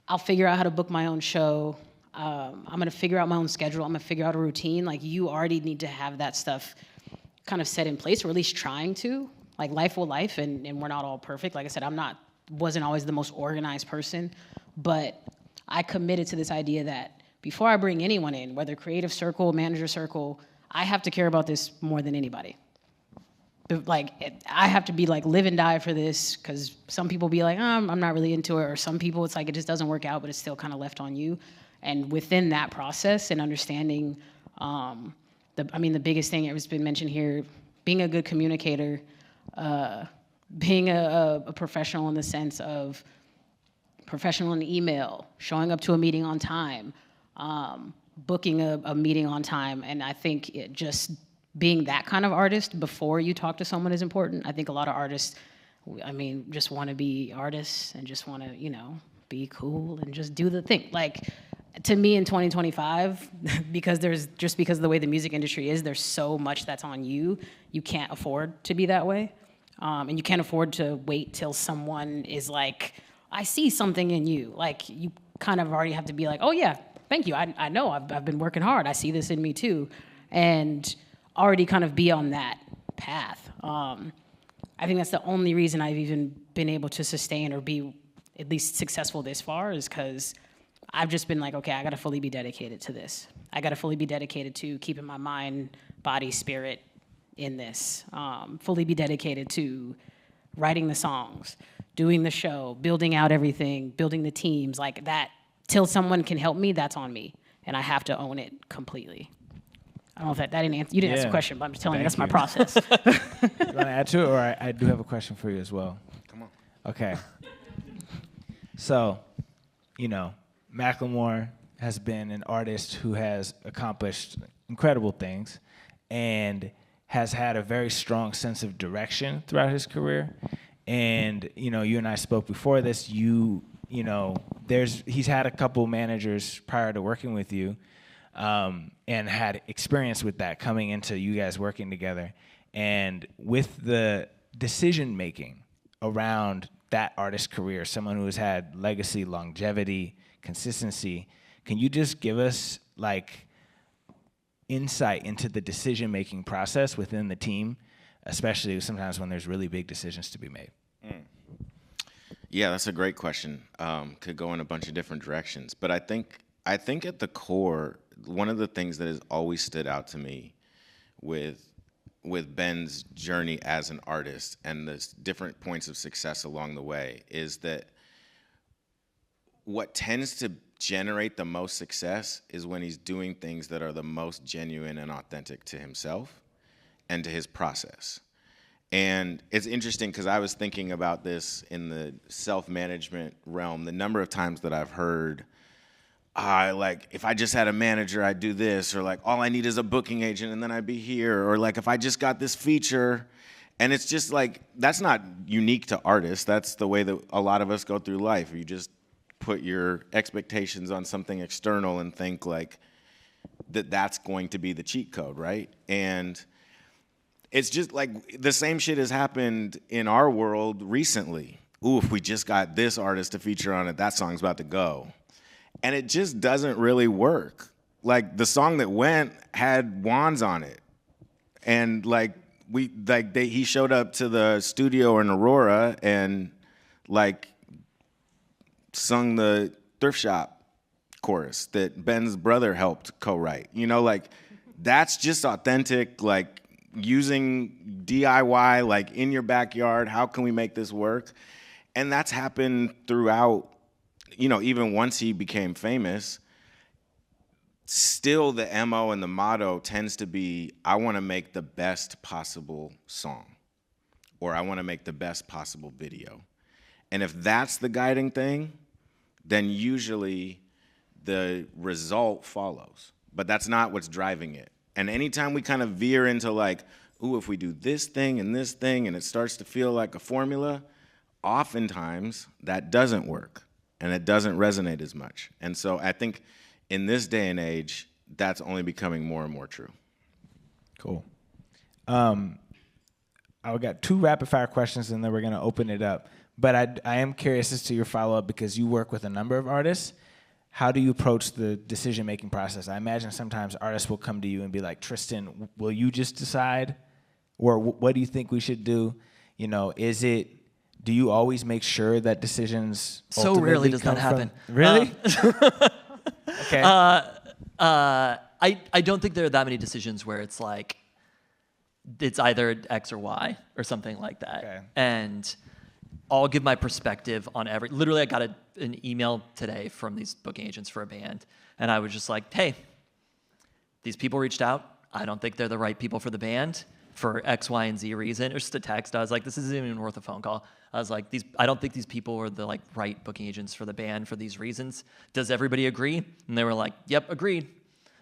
C: I'll figure out how to book my own show. I'm gonna figure out my own schedule. I'm gonna figure out a routine. Like, you already need to have that stuff kind of set in place, or at least trying to. Like, life will life, and we're not all perfect. Like I said, wasn't always the most organized person, but I committed to this idea that before I bring anyone in, whether creative circle, manager circle, I have to care about this more than anybody. Like, I have to be like live and die for this, because some people be like, I'm not really into it, or some people it's like it just doesn't work out, but it's still kind of left on you. And within that process and understanding, the biggest thing that has been mentioned here, being a good communicator, being a professional in the sense of professional in email, showing up to a meeting on time, booking a meeting on time. And I think just being that kind of artist before you talk to someone is important. I think a lot of artists, just want to be artists and just want to, be cool and just do the thing. Like, to me in 2025, because of the way the music industry is, there's so much that's on you. You can't afford to be that way. And you can't afford to wait till someone is like, I see something in you. Like, you kind of already have to be like, oh yeah, thank you. I know I've been working hard. I see this in me too. And already kind of be on that path. I think that's the only reason I've even been able to sustain or be at least successful this far, is because I've just been like, okay, I got to fully be dedicated to this. I got to fully be dedicated to keeping my mind, body, spirit in this. Fully be dedicated to writing the songs, doing the show, building out everything, building the teams, like that. Till someone can help me, that's on me. And I have to own it completely. I don't know if that didn't answer. You didn't answer the question, but I'm just telling you that's my process.
A: You want to add to it, or I do have a question for you as well?
D: Come on.
A: Okay. So, Macklemore has been an artist who has accomplished incredible things and has had a very strong sense of direction throughout his career. And, you and I spoke before this, he's had a couple managers prior to working with you, and had experience with that coming into you guys working together. And with the decision-making around that artist's career, someone who has had legacy, longevity, consistency, can you just give us like insight into the decision-making process within the team, especially sometimes when there's really big decisions to be made?
D: Yeah, that's a great question. Could go in a bunch of different directions, but I think at the core, one of the things that has always stood out to me with Ben's journey as an artist and the different points of success along the way is that what tends to generate the most success is when he's doing things that are the most genuine and authentic to himself and to his process. And it's interesting because I was thinking about this in the self-management realm, the number of times that I've heard, like, if I just had a manager, I'd do this, or like, all I need is a booking agent and then I'd be here, or like, if I just got this feature. And it's just like, that's not unique to artists. That's the way that a lot of us go through life. You just put your expectations on something external and think like that's going to be the cheat code, right? And it's just like the same shit has happened in our world recently. Ooh, if we just got this artist to feature on it, that song's about to go. And it just doesn't really work. Like, the song that went had wands on it. And like, he showed up to the studio in Aurora and like sung the Thrift Shop chorus that Ben's brother helped co-write. Like, that's just authentic, like using DIY, like in your backyard, how can we make this work? And that's happened throughout, even once he became famous. Still the MO and the motto tends to be, I want to make the best possible song, or I want to make the best possible video. And if that's the guiding thing, then usually the result follows. But that's not what's driving it. And anytime we kind of veer into like, ooh, if we do this thing and it starts to feel like a formula, oftentimes that doesn't work and it doesn't resonate as much. And so I think in this day and age, that's only becoming more and more true.
A: Cool. I've got 2 rapid fire questions and then we're going to open it up. But I am curious as to your follow-up because you work with a number of artists. How do you approach the decision-making process? I imagine sometimes artists will come to you and be like, Tristan, will you just decide? Or what do you think we should do? You know, do you always make sure that decisions
B: So rarely does that happen.
A: Really? Okay.
B: I don't think there are that many decisions where it's like, it's either X or Y or something like that.
A: Okay.
B: And I'll give my perspective on literally I got an email today from these booking agents for a band. And I was just like, hey, these people reached out. I don't think they're the right people for the band for X, Y, and Z reason. It was just a text. I was like, this isn't even worth a phone call. I was like, I don't think these people are the like right booking agents for the band for these reasons. Does everybody agree? And they were like, yep, agreed.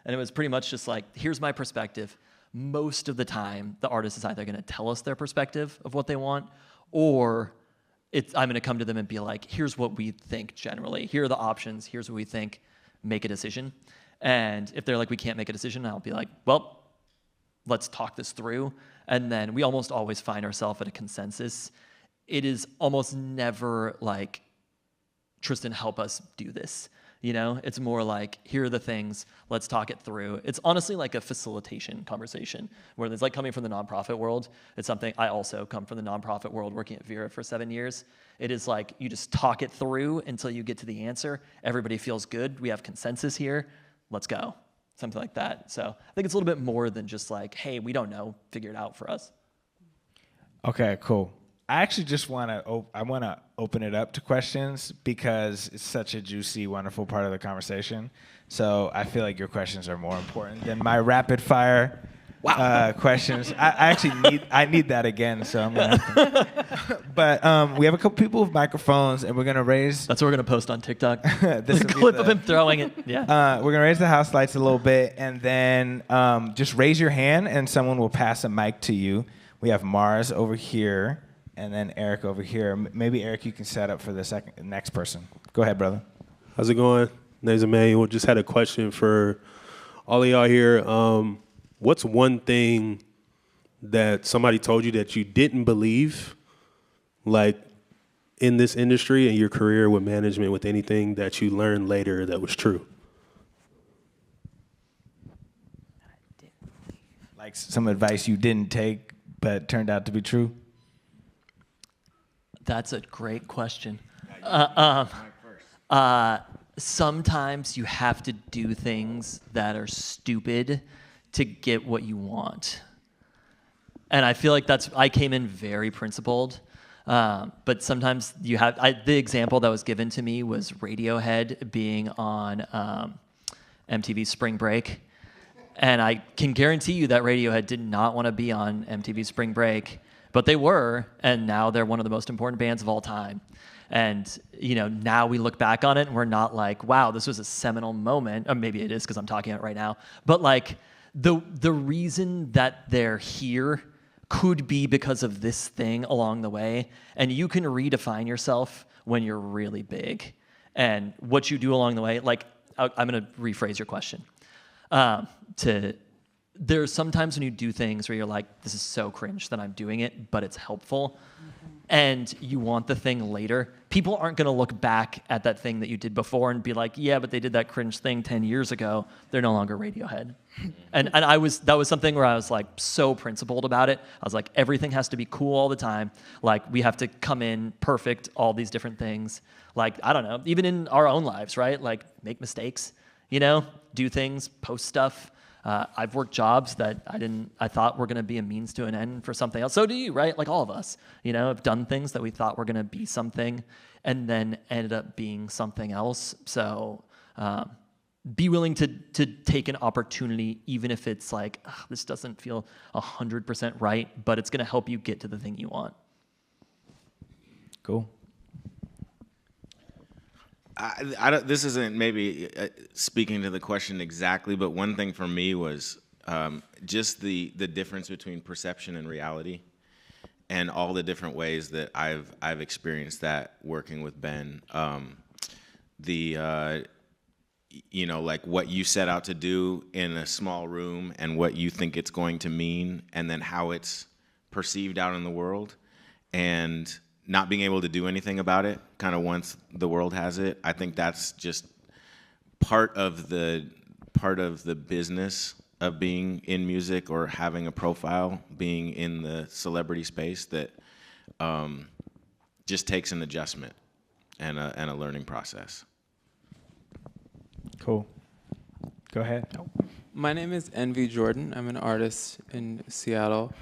B: And it was pretty much just like, here's my perspective. Most of the time, the artist is either going to tell us their perspective of what they want, or I'm going to come to them and be like, here's what we think generally. Here are the options. Here's what we think. Make a decision. And if they're like, we can't make a decision, I'll be like, well, let's talk this through. And then we almost always find ourselves at a consensus. It is almost never like, Tristan, help us do this. You know, it's more like, here are the things, let's talk it through. It's honestly like a facilitation conversation, where it's like coming from the nonprofit world. It's something, I also come from the nonprofit world, working at Vera for 7 years. It is like, you just talk it through until you get to the answer. Everybody feels good. We have consensus here. Let's go. Something like that. So I think it's a little bit more than just like, hey, we don't know, figure it out for us.
A: Okay, cool. I actually just want to open it up to questions because it's such a juicy, wonderful part of the conversation. So I feel like your questions are more important than my rapid fire questions. I actually need that again. So I'm gonna have to. But we have a couple people with microphones, and we're gonna raise.
B: That's what we're gonna post on TikTok.
A: This
B: clip of him throwing it. Yeah.
A: We're gonna raise the house lights a little bit, and then just raise your hand, and someone will pass a mic to you. We have Mars over here. And then Eric over here. Maybe, Eric, you can set up for the next person. Go ahead, brother.
E: How's it going? Name's Emmanuel. Just had a question for all of y'all here. What's one thing that somebody told you that you didn't believe, like in this industry and your career with management, with anything that you learned later that was true?
A: Like some advice you didn't take but turned out to be true?
B: That's a great question. Sometimes you have to do things that are stupid to get what you want. And I feel like I came in very principled, but sometimes you have, the example that was given to me was Radiohead being on MTV Spring Break. And I can guarantee you that Radiohead did not want to be on MTV Spring Break. But they were, and now they're one of the most important bands of all time. And, you know, now we look back on it and we're not like, wow, this was a seminal moment. Or maybe it is because I'm talking about it right now. But like the reason that they're here could be because of this thing along the way. And you can redefine yourself when you're really big. And what you do along the way, like, I'm going to rephrase your question. There's sometimes when you do things where you're like, this is so cringe that I'm doing it, but it's helpful. Mm-hmm. And you want the thing later. People aren't going to look back at that thing that you did before and be like, yeah, but they did that cringe thing 10 years ago. They're no longer Radiohead. and that was something where I was like so principled about it. I was like, everything has to be cool all the time. Like we have to come in perfect, all these different things. Like, I don't know, even in our own lives, right? Like make mistakes, you know, do things, post stuff. I've worked jobs that I thought were going to be a means to an end for something else. So do you, right? Like all of us, you know, have done things that we thought were going to be something and then ended up being something else. So be willing to take an opportunity, even if it's like, this doesn't feel 100% right, but it's going to help you get to the thing you want.
A: Cool.
D: This isn't maybe speaking to the question exactly, but one thing for me was just the difference between perception and reality, and all the different ways that I've experienced that working with Ben. Like what you set out to do in a small room and what you think it's going to mean, and then how it's perceived out in the world, and not being able to do anything about it kind of once the world has it. I think that's just part of the business of being in music or having a profile, being in the celebrity space, that just takes an adjustment and a learning process.
A: Cool. Go ahead.
F: My name is Envy Jordan. I'm an artist in Seattle.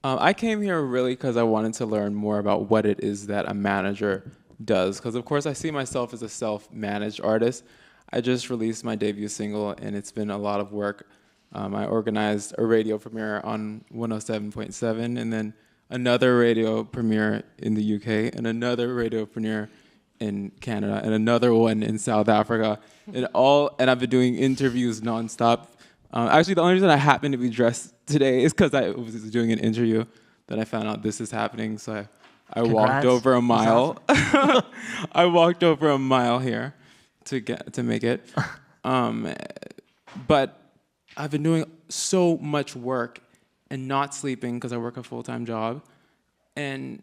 F: I came here really because I wanted to learn more about what it is that a manager does. Because, of course, I see myself as a self-managed artist. I just released my debut single, and it's been a lot of work. I organized a radio premiere on 107.7, and then another radio premiere in the UK, and another radio premiere in Canada, and another one in South Africa, and I've been doing interviews nonstop. Actually, the only reason I happened to be dressed today is because I was doing an interview that I found out this is happening, so I walked over a mile. Awesome. I walked over a mile here to make it. But I've been doing so much work and not sleeping because I work a full-time job, and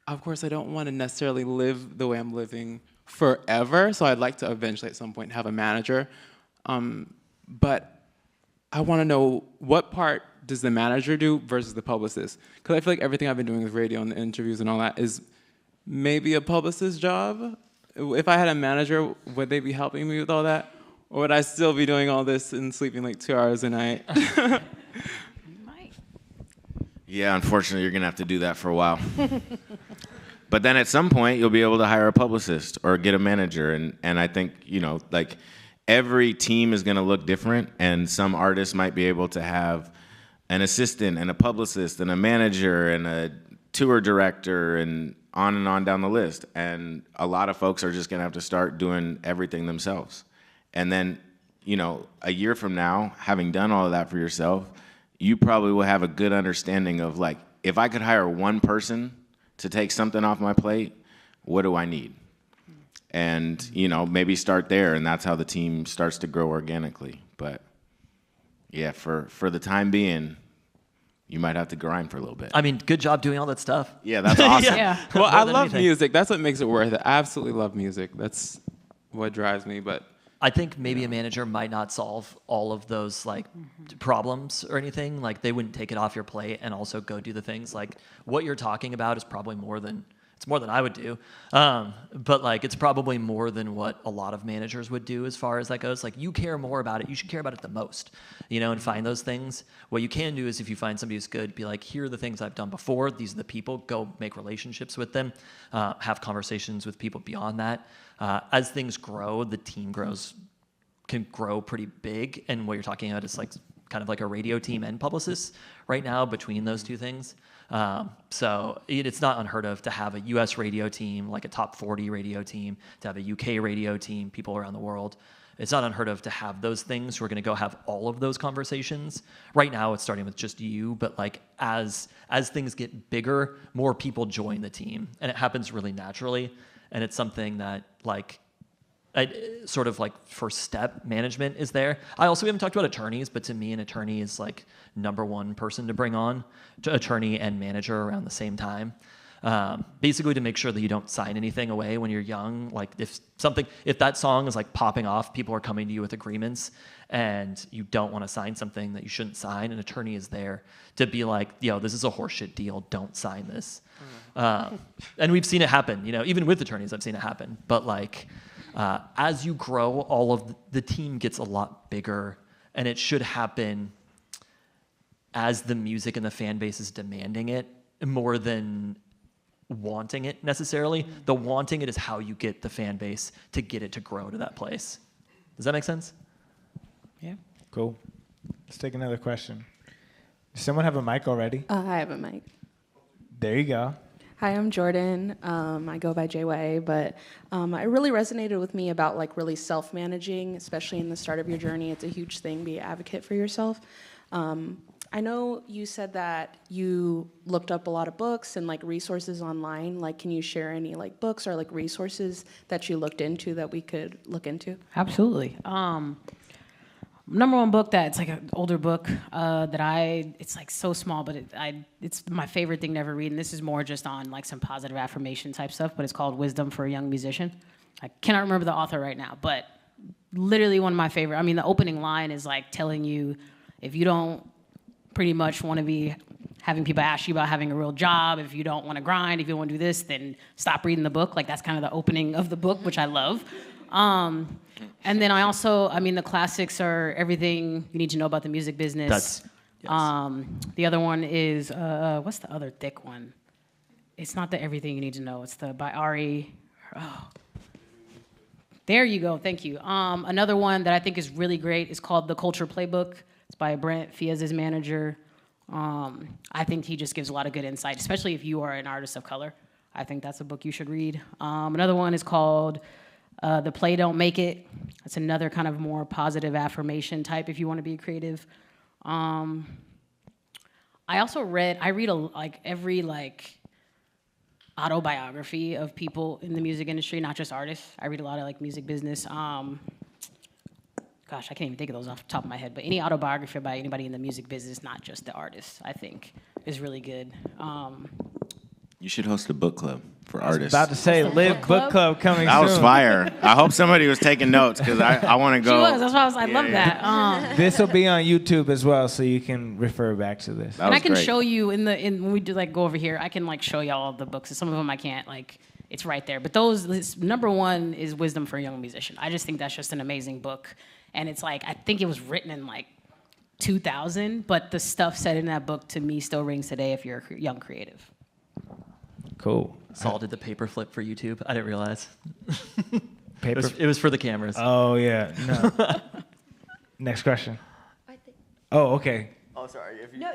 F: of course, I don't want to necessarily live the way I'm living forever, so I'd like to eventually at some point have a manager. But I want to know, what part does the manager do versus the publicist? Because I feel like everything I've been doing with radio and the interviews and all that is maybe a publicist's job. If I had a manager, would they be helping me with all that? Or would I still be doing all this and sleeping like 2 hours a night?
D: Yeah, unfortunately, you're going to have to do that for a while. But then at some point, you'll be able to hire a publicist or get a manager. And I think, like every team is going to look different. And some artists might be able to have an assistant and a publicist and a manager and a tour director and on down the list. And a lot of folks are just going to have to start doing everything themselves. And then, a year from now, having done all of that for yourself, you probably will have a good understanding of, like, if I could hire one person to take something off my plate, what do I need? And, maybe start there, and that's how the team starts to grow organically. But, yeah, for the time being, you might have to grind for a little bit.
B: I mean, good job doing all that stuff.
D: Yeah, that's awesome.
C: Yeah.
F: Well, I love music. That's what makes it worth it. I absolutely love music. That's what drives me, but
B: I think maybe a manager might not solve all of those problems or anything. Like, they wouldn't take it off your plate and also go do the things. Like, what you're talking about is probably more than I would do. But it's probably more than what a lot of managers would do as far as that goes. Like, you care more about it. You should care about it the most, and find those things. What you can do is, if you find somebody who's good, be like, here are the things I've done before. These are the people. Go make relationships with them. Have conversations with people beyond that. As things grow, the team can grow pretty big. And what you're talking about is kind of like a radio team and publicists right now between those two things. So it's not unheard of to have a US radio team, like a top 40 radio team, to have a UK radio team, people around the world. It's not unheard of to have those things who are going to go have all of those conversations. Right now, it's starting with just you, but as things get bigger, more people join the team, and it happens really naturally. And it's something that sort of first step management is there. We haven't talked about attorneys, but to me, an attorney is number one person to bring on, attorney and manager around the same time. Basically to make sure that you don't sign anything away when you're young. If that song is popping off, people are coming to you with agreements, and you don't want to sign something that you shouldn't sign, an attorney is there to be like, yo, this is a horseshit deal, don't sign this. And we've seen it happen, even with attorneys, I've seen it happen. But as you grow, all of the team gets a lot bigger, and it should happen as the music and the fan base is demanding it more than wanting it necessarily. The wanting it is how you get the fan base to get it to grow to that place. Does that make sense?
A: Yeah. Cool. Let's take another question. Does someone have a mic already?
G: I have a mic.
A: There you go.
G: Hi, I'm Jordan. I go by JY, but it really resonated with me about really self-managing, especially in the start of your journey. It's a huge thing, be an advocate for yourself. I know you said that you looked up a lot of books and like resources online. Like, can you share any like books or like resources that you looked into that we could look into?
C: Absolutely. Number one book it's like an older book it's like so small, but it's my favorite thing to ever read. And this is more just on like some positive affirmation type stuff, but it's called Wisdom for a Young Musician. I cannot remember the author right now, but literally one of my favorite. I mean, the opening line is like telling you if you don't pretty much want to be having people ask you about having a real job, if you don't want to grind, if you want to do this, then stop reading the book. Like that's kind of the opening of the book, which I love. And then the classics are Everything You Need to Know About the Music Business. The other one is, what's the other thick one? It's not the Everything You Need to Know. It's by Ari. Oh. There you go. Thank you. Another one that I think is really great is called The Culture Playbook. It's by Brent Fiez's manager. I think he just gives a lot of good insight, especially if you are an artist of color. I think that's a book you should read. Another one is called The Play Don't Make It. It's another kind of more positive affirmation type if you want to be creative. I read every autobiography of people in the music industry, not just artists. I read a lot of like music business. Gosh, I can't even think of those off the top of my head, but any autobiography about anybody in the music business, not just the artist, I think is really good.
D: You should host a book club for artists.
A: About to say, LIVt Book Club coming
D: That
A: soon.
D: was fire. I hope somebody was taking notes because I want to go.
C: She was. That's why I was. I love that.
A: This will be on YouTube as well, so you can refer back to this.
C: And I can show you when we do go over here. I can show y'all the books. Some of them I can't It's right there. But number one is Wisdom for a Young Musician. I just think that's just an amazing book, and it's I think it was written in 2000, but the stuff said in that book to me still rings today if you're a young creative.
A: Cool.
B: Saul did the paper flip for YouTube. I didn't realize.
A: Paper.
B: It was for the cameras.
A: Oh yeah. No. Next question. Oh, okay.
H: Oh, sorry.
A: No,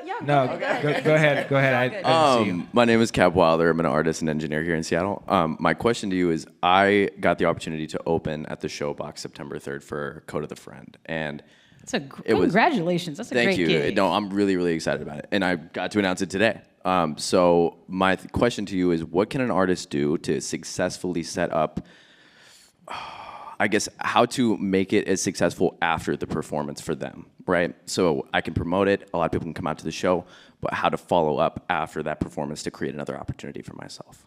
A: go ahead. Go ahead. I didn't see you.
H: My name is Cab Wilder. I'm an artist and engineer here in Seattle. My question to you is, I got the opportunity to open at the Showbox September 3rd for Code of the Friend, and
C: congratulations. That's a great gig.
H: Thank you. No, I'm really, really excited about it, and I got to announce it today. So my question to you is, what can an artist do to successfully set up, I guess, how to make it as successful after the performance for them, right? So I can promote it, a lot of people can come out to the show, but how to follow up after that performance to create another opportunity for myself.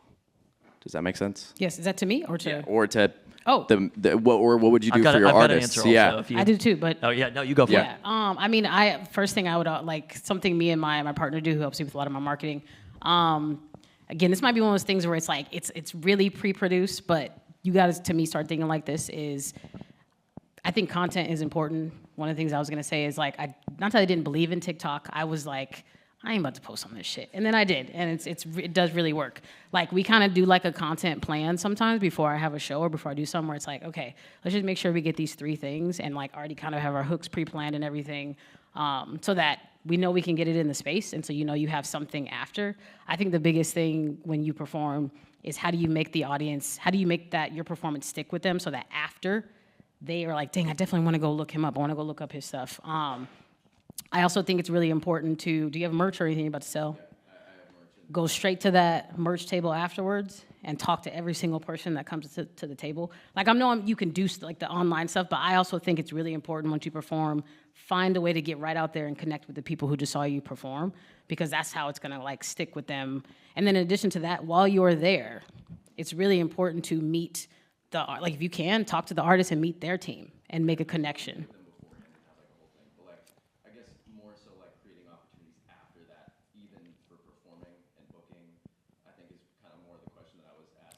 H: Does that make sense?
C: Yes. Is that to me or to?
H: Yeah. Or to
C: what
H: would you do for your artists?
B: I've got an answer also,
C: I do too, but.
B: Oh yeah, no, you go for it.
C: First thing I would something me and my partner do, who helps me with a lot of my marketing. Again, this might be one of those things where it's really pre-produced, but you got to me start thinking like this is, I think content is important. One of the things I was gonna say is not that I didn't believe in TikTok, I was I ain't about to post on this shit. And then I did, and it does really work. We kind of do a content plan sometimes before I have a show or before I do something where it's okay, let's just make sure we get these 3 things and already kind of have our hooks pre-planned and everything, so that we know we can get it in the space, and so you have something after. I think the biggest thing when you perform is how do you make your performance stick with them so that after they are dang, I definitely want to go look him up. I want to go look up his stuff. I also think it's really important do you have merch or anything you're about to sell? Yeah, I have merch. Go straight to that merch table afterwards and talk to every single person that comes to the table. I know you can do the online stuff, but I also think it's really important once you perform, find a way to get right out there and connect with the people who just saw you perform, because that's how it's gonna stick with them. And then in addition to that, while you're there, it's really important to meet if you can, talk to the artist and meet their team and make a connection.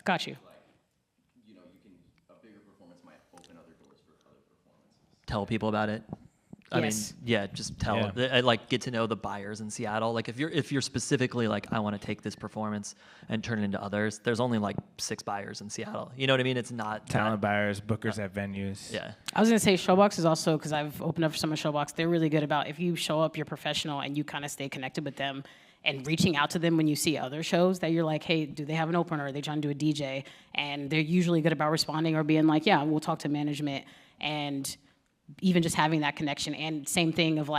C: Got you.
H: You can, a bigger performance might open other doors for other performances.
B: Tell people about it. I mean, just tell. Yeah. Get to know the buyers in Seattle. If you're specifically I want to take this performance and turn it into others. There's only 6 buyers in Seattle. You know what I mean? It's not
A: talent buyers, bookers at venues.
B: Yeah.
C: I was gonna say Showbox is also, because I've opened up for some of Showbox. They're really good about if you show up, you're professional and you kind of stay connected with them. And reaching out to them when you see other shows that you're hey, do they have an opener? Are they trying to do a DJ? And they're usually good about responding or being yeah, we'll talk to management. And even just having that connection. And same thing of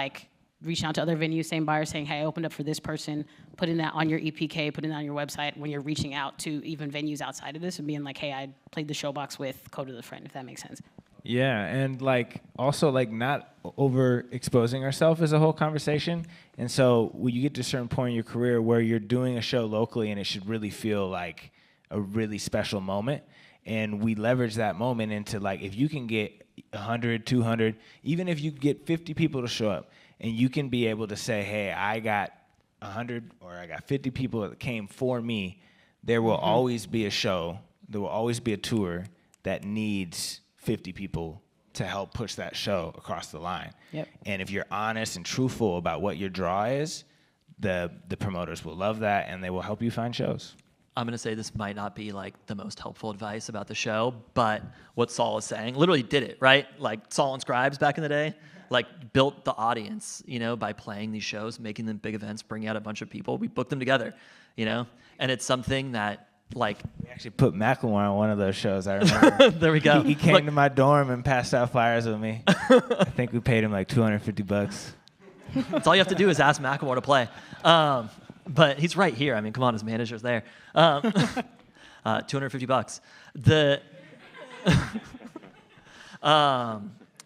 C: reaching out to other venues, same buyers, saying, hey, I opened up for this person, putting that on your EPK, putting that on your website when you're reaching out to even venues outside of this and being like, hey, I played the Showbox with Code of the Friend, if that makes sense.
A: Yeah, and like also like not overexposing ourselves is a whole conversation. And so when you get to a certain point in your career where you're doing a show locally and it should really feel like a really special moment, and we leverage that moment into like if you can get 100, 200, even if you get 50 people to show up, and you can be able to say, hey, I got 100 or I got 50 people that came for me, there will always be a show, there will always be a tour that needs 50 people to help push that show across the line.
C: Yep.
A: And if you're honest and truthful about what your draw is, the promoters will love that and they will help you find shows.
B: I'm going to say this might not be like the most helpful advice about the show, but what Saul is saying literally did it, right? Like Saul and Scribes back in the day, like built the audience, you know, by playing these shows, making them big events, bringing out a bunch of people. We booked them together, you know, and it's something that like.
A: We actually put Macklemore on one of those shows, I remember.
B: There we go.
A: He came to my dorm and passed out flyers with me. I think we paid him like $250.
B: That's all you have to do is ask Macklemore to play. But he's right here. I mean, come on, his manager's there. $250.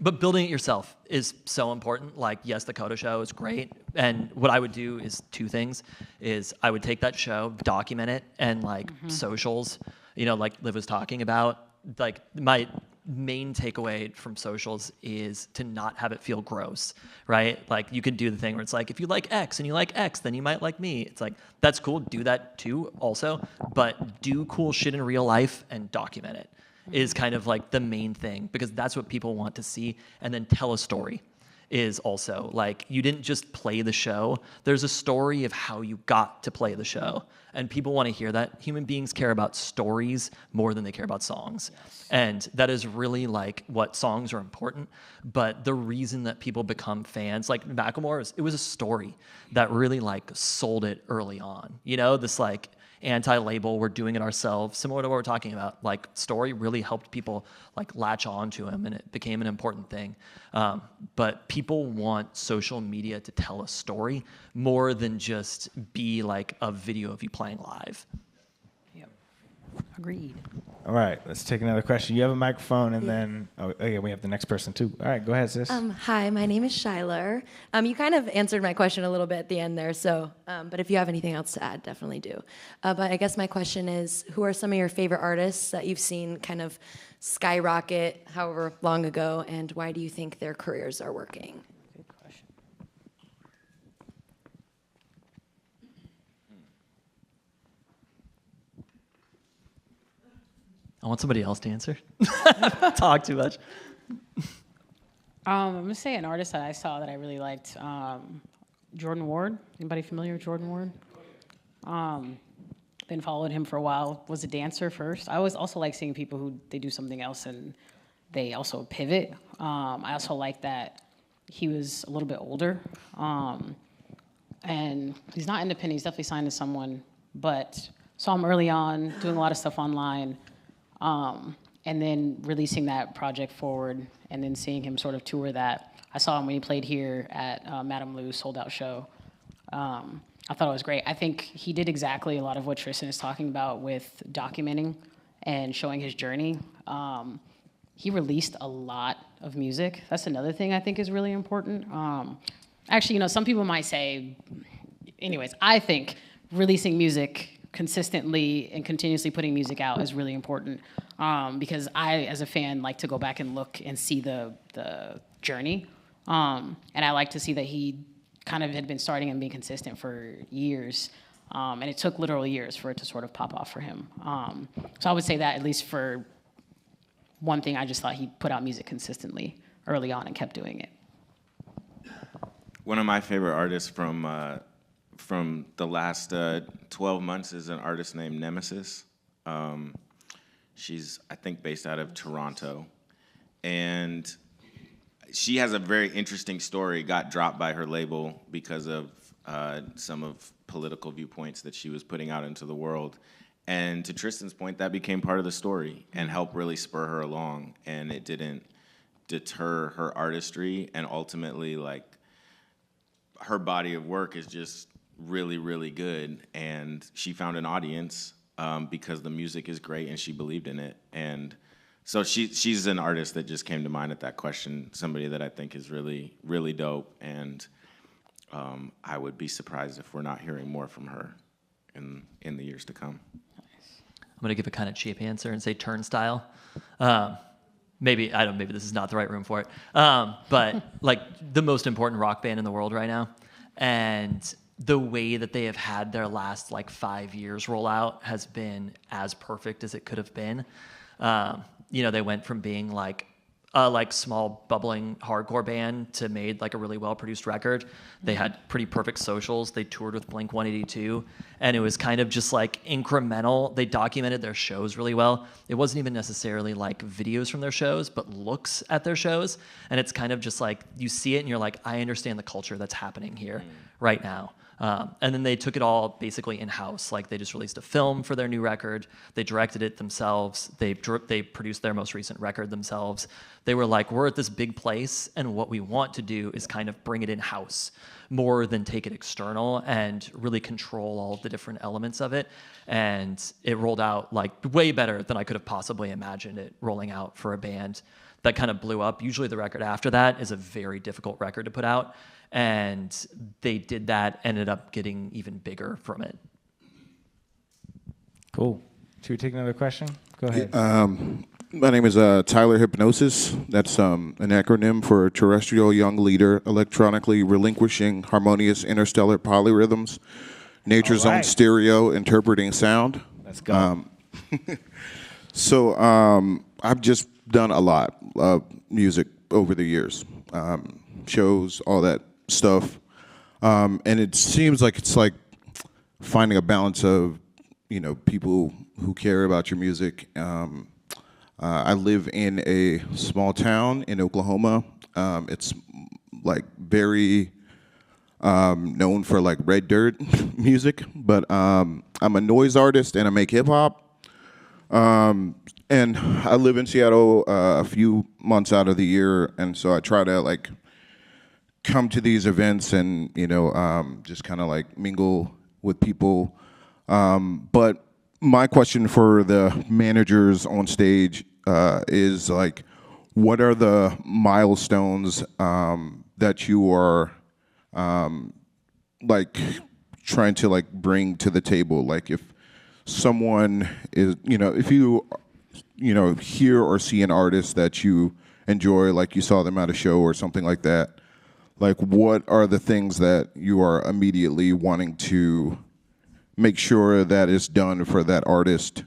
B: But building it yourself is so important. Like, yes, the Coda show is great. And what I would do is two things. Is I would take that show, document it, and like socials, you know, like Liv was talking about. Like my main takeaway from socials is to not have it feel gross, right? Like you could do the thing where it's like, if you like X and you like X, then you might like me. It's like, that's cool. Do that too also, but do cool shit in real life and document it is kind of like the main thing, because that's what people want to see. And then tell a story is also like, you didn't just play the show. There's a story of how you got to play the show. And people want to hear that. Human beings care about stories more than they care about songs. Yes. And that is really like what songs are important. But the reason that people become fans, like Macklemore, it was a story that really like sold it early on. You know, this like anti-label, we're doing it ourselves, similar to what we're talking about. Like story really helped people like latch on to him, and it became an important thing. But people want social media to tell a story more than just be like a video of you playing live.
C: Yep. Agreed.
A: All right, let's take another question. You have a microphone, and then yeah, we have the next person too. All right, go ahead, sis.
I: Hi, my name is Shylar. You kind of answered my question a little bit at the end there, so but if you have anything else to add, definitely do. But I guess my question is, who are some of your favorite artists that you've seen kind of skyrocket however long ago, and why do you think their careers are working?
C: Good question.
B: I want somebody else to answer. Talk too much.
C: I'm gonna say an artist that I saw that I really liked, Jordan Ward. Anybody familiar with Jordan Ward? Been followed him for a while. Was a dancer first. I always also like seeing people who they do something else and they also pivot. I also like that he was a little bit older, and he's not independent. He's definitely signed to someone, but saw him early on doing a lot of stuff online. And then releasing that project forward and then seeing him sort of tour that. I saw him when he played here at Madame Lou's sold out show. I thought it was great. I think he did exactly a lot of what Tristan is talking about with documenting and showing his journey. He released a lot of music. That's another thing I think is really important. Actually, you know, some people might say, anyways, I think releasing music consistently and continuously putting music out is really important, because I, as a fan, like to go back and look and see the journey, and I like to see that he kind of had been starting and being consistent for years, and it took literal years for it to sort of pop off for him. So I would say that, at least for one thing, I just thought he put out music consistently early on and kept doing it.
D: One of my favorite artists from the last 12 months is an artist named Nemesis. She's, I think, based out of Toronto. And she has a very interesting story, got dropped by her label because of some of political viewpoints that she was putting out into the world. And to Tristan's point, that became part of the story and helped really spur her along. And it didn't deter her artistry, and ultimately, like, her body of work is just really, really good, and she found an audience because the music is great and she believed in it. And so she's an artist that just came to mind at that question, somebody that I think is really, really dope, and I would be surprised if we're not hearing more from her in the years to come.
B: I'm gonna give a kind of cheap answer and say Turnstile. Maybe this is not the right room for it. But like the most important rock band in the world right now, and the way that they have had their last like 5 years roll out has been as perfect as it could have been. They went from being like a small bubbling hardcore band to made like a really well produced record. They had pretty perfect socials. They toured with Blink-182, and it was kind of just like incremental. They documented their shows really well. It wasn't even necessarily like videos from their shows, but looks at their shows. And it's kind of just like you see it and you're like, I understand the culture that's happening here right now. And then they took it all basically in-house. Like they just released a film for their new record. They directed it themselves. They produced their most recent record themselves. They were like, we're at this big place, and what we want to do is kind of bring it in-house more than take it external and really control all the different elements of it. And it rolled out like way better than I could have possibly imagined it rolling out for a band that kind of blew up. Usually the record after that is a very difficult record to put out. And they did that, ended up getting even bigger from it.
A: Cool. Should we take another question? Go ahead.
J: My name is Tyler Hypnosis. That's an acronym for Terrestrial Young Leader, Electronically Relinquishing Harmonious Interstellar Polyrhythms, Nature's Own Stereo, Interpreting Sound.
A: Let's go.
J: So I've just done a lot of music over the years, shows, all that stuff, and it seems like it's like finding a balance of people who care about your music. I live in a small town in Oklahoma. It's like very known for like red dirt music, but I'm a noise artist and I make hip hop. And I live in Seattle a few months out of the year, and so I try to like come to these events and just kind of like mingle with people. But my question for the managers on stage is like, what are the milestones that you are like trying to like bring to the table? Like if someone is, if you hear or see an artist that you enjoy, like you saw them at a show or something like that, like what are the things that you are immediately wanting to make sure that is done for that artist,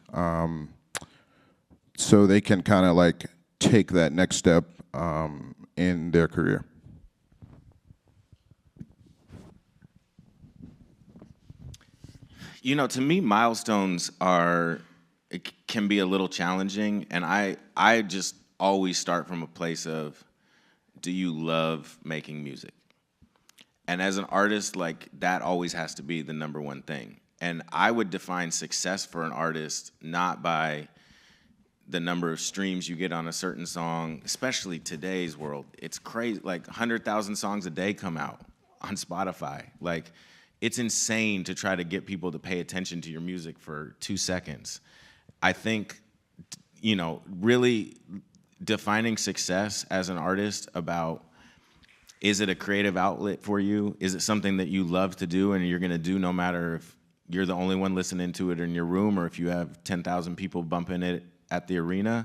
J: so they can kind of like take that next step in their career?
D: To me, milestones can be a little challenging, and I just always start from a place of, do you love making music? And as an artist, like that always has to be the number one thing. And I would define success for an artist not by the number of streams you get on a certain song, especially today's world. It's crazy, like 100,000 songs a day come out on Spotify. Like, it's insane to try to get people to pay attention to your music for 2 seconds. I think, really defining success as an artist about, is it a creative outlet for you? Is it something that you love to do and you're gonna do no matter if you're the only one listening to it in your room or if you have 10,000 people bumping it at the arena?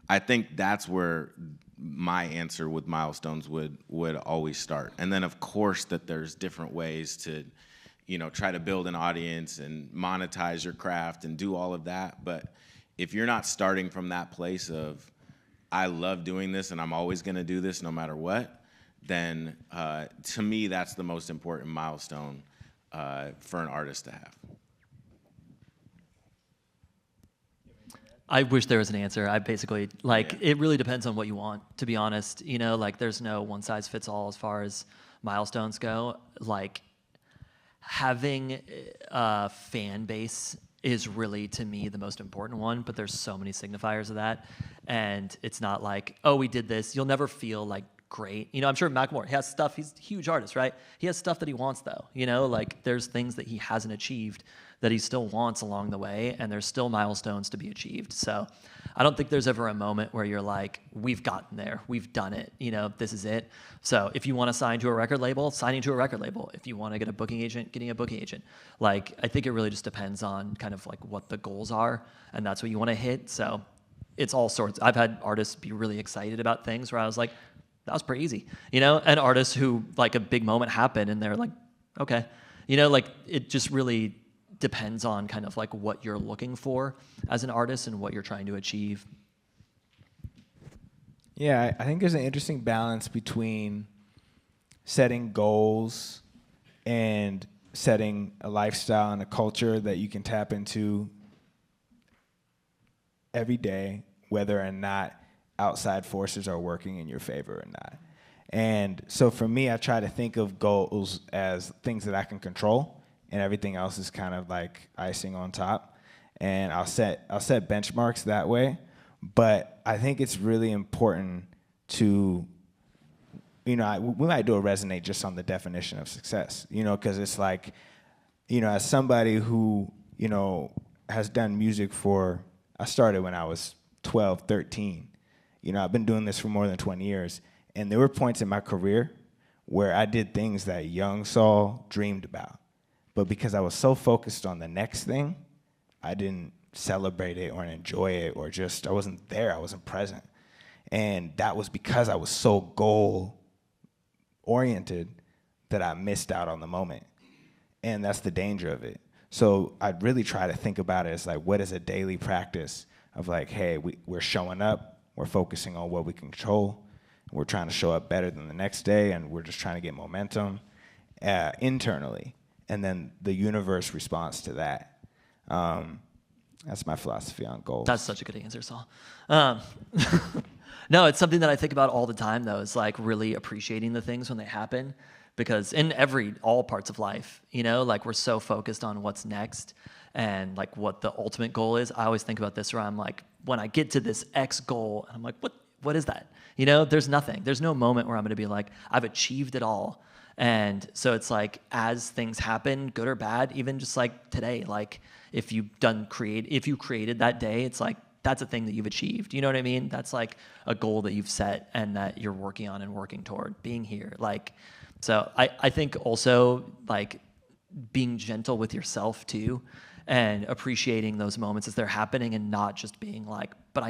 D: I think that's where my answer with milestones would always start. And then of course that there's different ways to, try to build an audience and monetize your craft and do all of that. But if you're not starting from that place of, I love doing this and I'm always gonna do this no matter what, then to me that's the most important milestone for an artist to have.
B: I wish there was an answer. I basically, it really depends on what you want, to be honest. There's no one size fits all as far as milestones go. Like, having a fan base is really, to me, the most important one, but there's so many signifiers of that. And it's not like, oh, we did this. You'll never feel like great. You know, I'm sure Macklemore, he has stuff, he's a huge artist, right? He has stuff that he wants though, you know, like there's things that he hasn't achieved that he still wants along the way, and there's still milestones to be achieved. So I don't think there's ever a moment where you're like, we've gotten there, we've done it, you know, this is it. So if you want to sign to a record label, signing to a record label. If you want to get a booking agent, getting a booking agent. Like, I think it really just depends on kind of like what the goals are, and that's what you want to hit. So it's all sorts. I've had artists be really excited about things where I was like, that was pretty easy, you know, and artists who like a big moment happened and they're like, okay, you know, like it just really depends on kind of like what you're looking for as an artist and what you're trying to achieve.
A: Yeah, I think there's an interesting balance between setting goals and setting a lifestyle and a culture that you can tap into every day, whether or not outside forces are working in your favor or not. And so for me, I try to think of goals as things that I can control, and everything else is kind of like icing on top. And I'll set benchmarks that way. But I think it's really important to, you know, we might do a resonate just on the definition of success, you know, because it's like, you know, as somebody who, you know, has done music I started when I was 12, 13. You know, I've been doing this for more than 20 years. And there were points in my career where I did things that young Saul dreamed about. But because I was so focused on the next thing, I didn't celebrate it or enjoy it, or just, I wasn't there, I wasn't present. And that was because I was so goal-oriented that I missed out on the moment. And that's the danger of it. So I'd really try to think about it as like, what is a daily practice of like, hey, we're showing up, we're focusing on what we can control, we're trying to show up better than the next day, and we're just trying to get momentum internally. And then the universe responds to that. That's my philosophy on goals.
B: That's such a good answer, Saul. No, it's something that I think about all the time, though, is like really appreciating the things when they happen. Because in all parts of life, you know, like we're so focused on what's next and like what the ultimate goal is. I always think about this where I'm like, when I get to this X goal, and I'm like, what is that? You know, there's nothing. There's no moment where I'm going to be like, I've achieved it all. And so it's like, as things happen, good or bad, even just like today, like if you created that day, it's like, that's a thing that you've achieved. You know what I mean? That's like a goal that you've set and that you're working on and working toward being here. Like, so I think also like being gentle with yourself too, and appreciating those moments as they're happening, and not just being like, but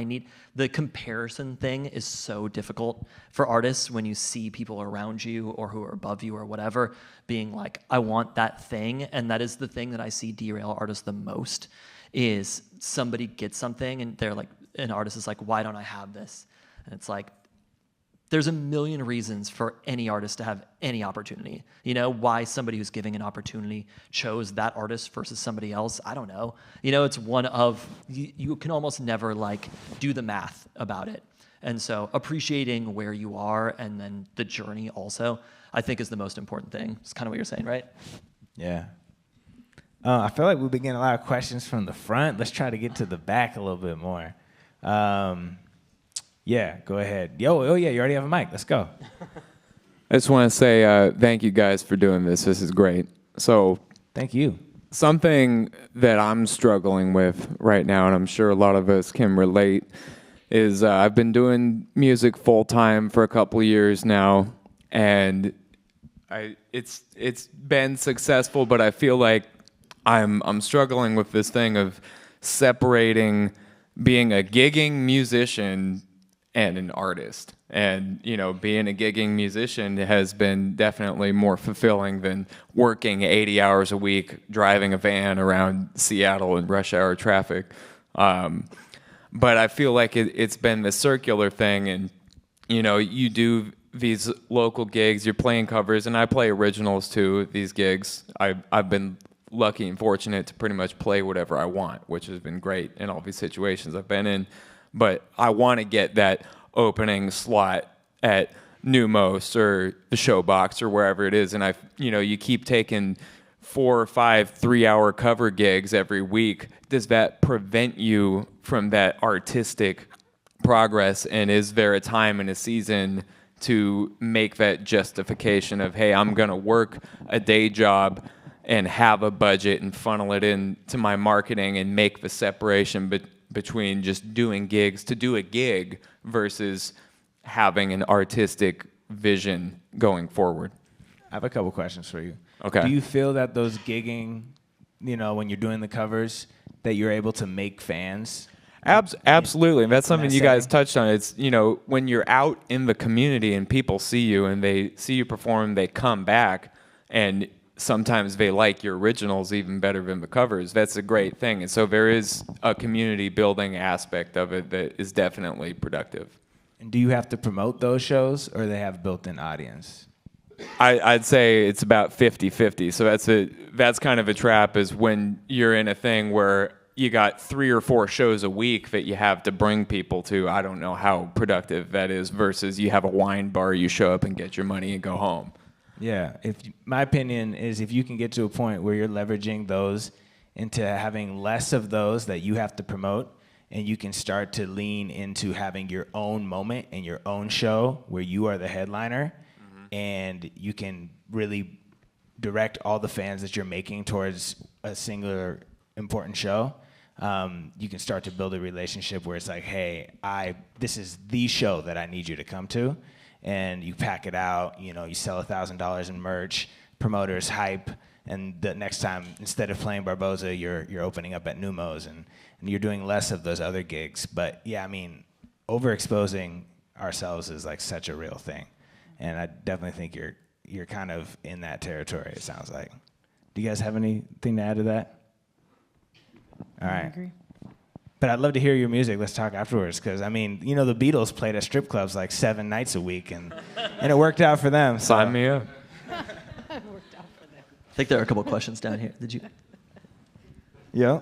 B: the comparison thing is so difficult for artists when you see people around you or who are above you or whatever being like, I want that thing. And that is the thing that I see derail artists the most, is somebody gets something and they're like, an artist is like, why don't I have this? And it's like, there's a million reasons for any artist to have any opportunity. You know, why somebody who's giving an opportunity chose that artist versus somebody else, I don't know. You know, it's one of, you can almost never like do the math about it. And so appreciating where you are and then the journey also, I think is the most important thing. It's kind of what you're saying, right?
A: Yeah. I feel like we've been getting a lot of questions from the front. Let's try to get to the back a little bit more. Yeah, go ahead. Oh yeah, you already have a mic. Let's go.
F: I just want to say thank you guys for doing this. This is great. So
A: thank you.
F: Something that I'm struggling with right now, and I'm sure a lot of us can relate, is I've been doing music full time for a couple of years now, and it's been successful, but I feel like I'm struggling with this thing of separating being a gigging musician and an artist. And, you know, being a gigging musician has been definitely more fulfilling than working 80 hours a week, driving a van around Seattle in rush hour traffic. But I feel like it's been this circular thing, and, you know, you do these local gigs, you're playing covers, and I play originals too at these gigs. I've been lucky and fortunate to pretty much play whatever I want, which has been great in all these situations I've been in. But I want to get that opening slot at Numos or the Showbox or wherever it is. And you keep taking 4 or 5 3-hour cover gigs every week. Does that prevent you from that artistic progress? And is there a time in a season to make that justification of, hey, I'm going to work a day job and have a budget and funnel it into my marketing and make the separation between just doing gigs to do a gig versus having an artistic vision going forward?
A: I have a couple questions for you.
F: Okay.
A: Do you feel that those gigging, when you're doing the covers, that you're able to make fans?
F: Absolutely. And that's something you guys
A: setting?
F: touched on. It's, when you're out in the community and people see you and they see you perform, they come back, and sometimes they like your originals even better than the covers. That's a great thing. And so there is a community building aspect of it that is definitely productive.
A: And do you have to promote those shows, or they have built-in audience?
F: I'd say it's about 50-50. So that's kind of a trap, is when you're in a thing where you got 3 or 4 shows a week that you have to bring people to. I don't know how productive that is versus you have a wine bar, you show up and get your money and go home.
A: Yeah, my opinion is if you can get to a point where you're leveraging those into having less of those that you have to promote, and you can start to lean into having your own moment and your own show where you are the headliner, and you can really direct all the fans that you're making towards a singular important show, you can start to build a relationship where it's like, hey, this is the show that I need you to come to. And you pack it out, you sell $1,000 in merch, promoters hype, and the next time, instead of playing Barboza, you're opening up at Numos, and you're doing less of those other gigs. But yeah, overexposing ourselves is like such a real thing, and I definitely think you're kind of in that territory, it sounds like. Do you guys have anything to add to that? All right.
C: I agree.
A: But I'd love to hear your music. Let's talk afterwards, because the Beatles played at strip clubs like 7 nights a week, and it worked out for them. So.
F: Sign me up.
B: I think there are a couple of questions down here. Did you?
A: Yeah.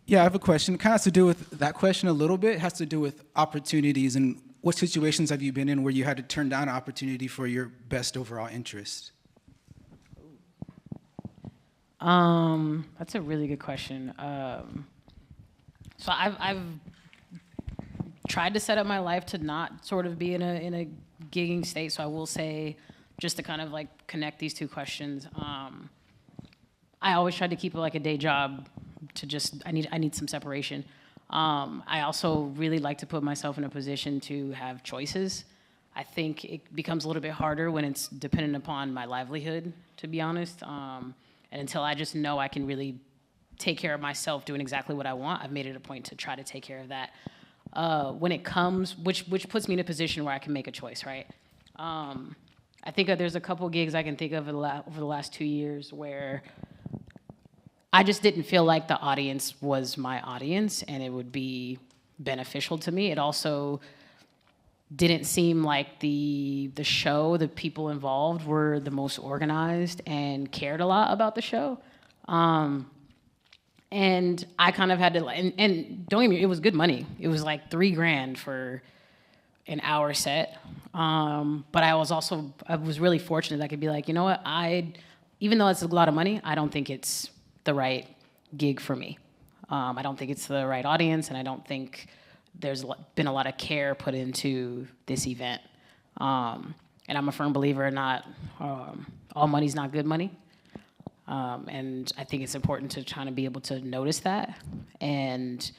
K: Yeah, I have a question. It kind of has to do with that question a little bit. It has to do with opportunities, and what situations have you been in where you had to turn down an opportunity for your best overall interest?
C: That's a really good question. So I've tried to set up my life to not sort of be in a gigging state. So I will say, just to kind of like connect these two questions, I always tried to keep it like a day job. I need some separation. I also really like to put myself in a position to have choices. I think it becomes a little bit harder when it's dependent upon my livelihood, to be honest. And until I just know I can really take care of myself doing exactly what I want, I've made it a point to try to take care of that. When it comes, which puts me in a position where I can make a choice, right? I think that there's a couple gigs I can think of over the last 2 years where I just didn't feel like the audience was my audience and it would be beneficial to me. It also didn't seem like the show, the people involved were the most organized and cared a lot about the show. And I kind of had to, and don't get me, it was good money. It was like $3,000 for an hour set. But I was really fortunate. I could be like, you know what, even though it's a lot of money, I don't think it's the right gig for me. I don't think it's the right audience, and I don't think there's been a lot of care put into this event. And I'm a firm believer in all money's not good money. And I think it's important to try to be able to notice that and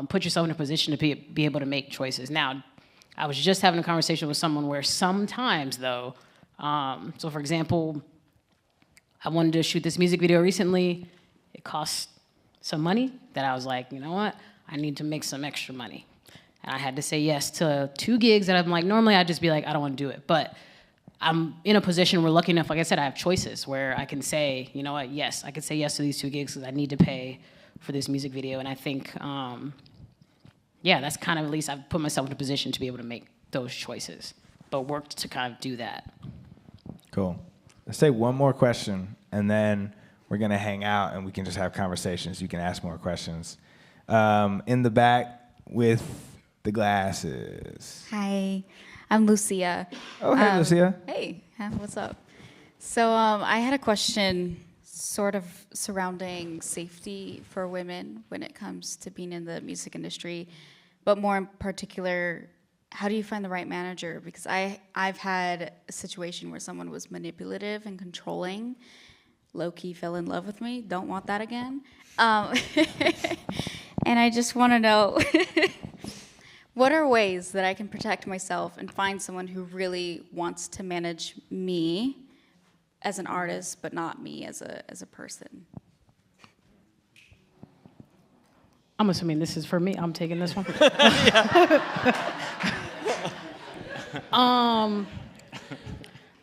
C: put yourself in a position to be able to make choices. Now, I was just having a conversation with someone where sometimes, though, so for example, I wanted to shoot this music video recently. It cost some money that I was like, you know what? I need to make some extra money. And I had to say yes to 2 gigs that I'm like, normally I'd just be like, I don't want to do it. But I'm in a position where lucky enough, like I said, I have choices where I can say, you know what, yes, I could say yes to these 2 gigs because I need to pay for this music video. And I think, that's kind of, at least I've put myself in a position to be able to make those choices, but worked to kind of do that.
A: Cool. Let's take one more question, and then we're going to hang out, and we can just have conversations. You can ask more questions. In the back with the glasses.
L: Hi, I'm Lucia.
A: Oh, hey, Lucia.
L: Hey, what's up? So I had a question sort of surrounding safety for women when it comes to being in the music industry, but more in particular, how do you find the right manager? Because I've had a situation where someone was manipulative and controlling, low-key fell in love with me, don't want that again. And I just want to know, what are ways that I can protect myself and find someone who really wants to manage me as an artist, but not me as a person?
C: I'm assuming this is for me. I'm taking this one.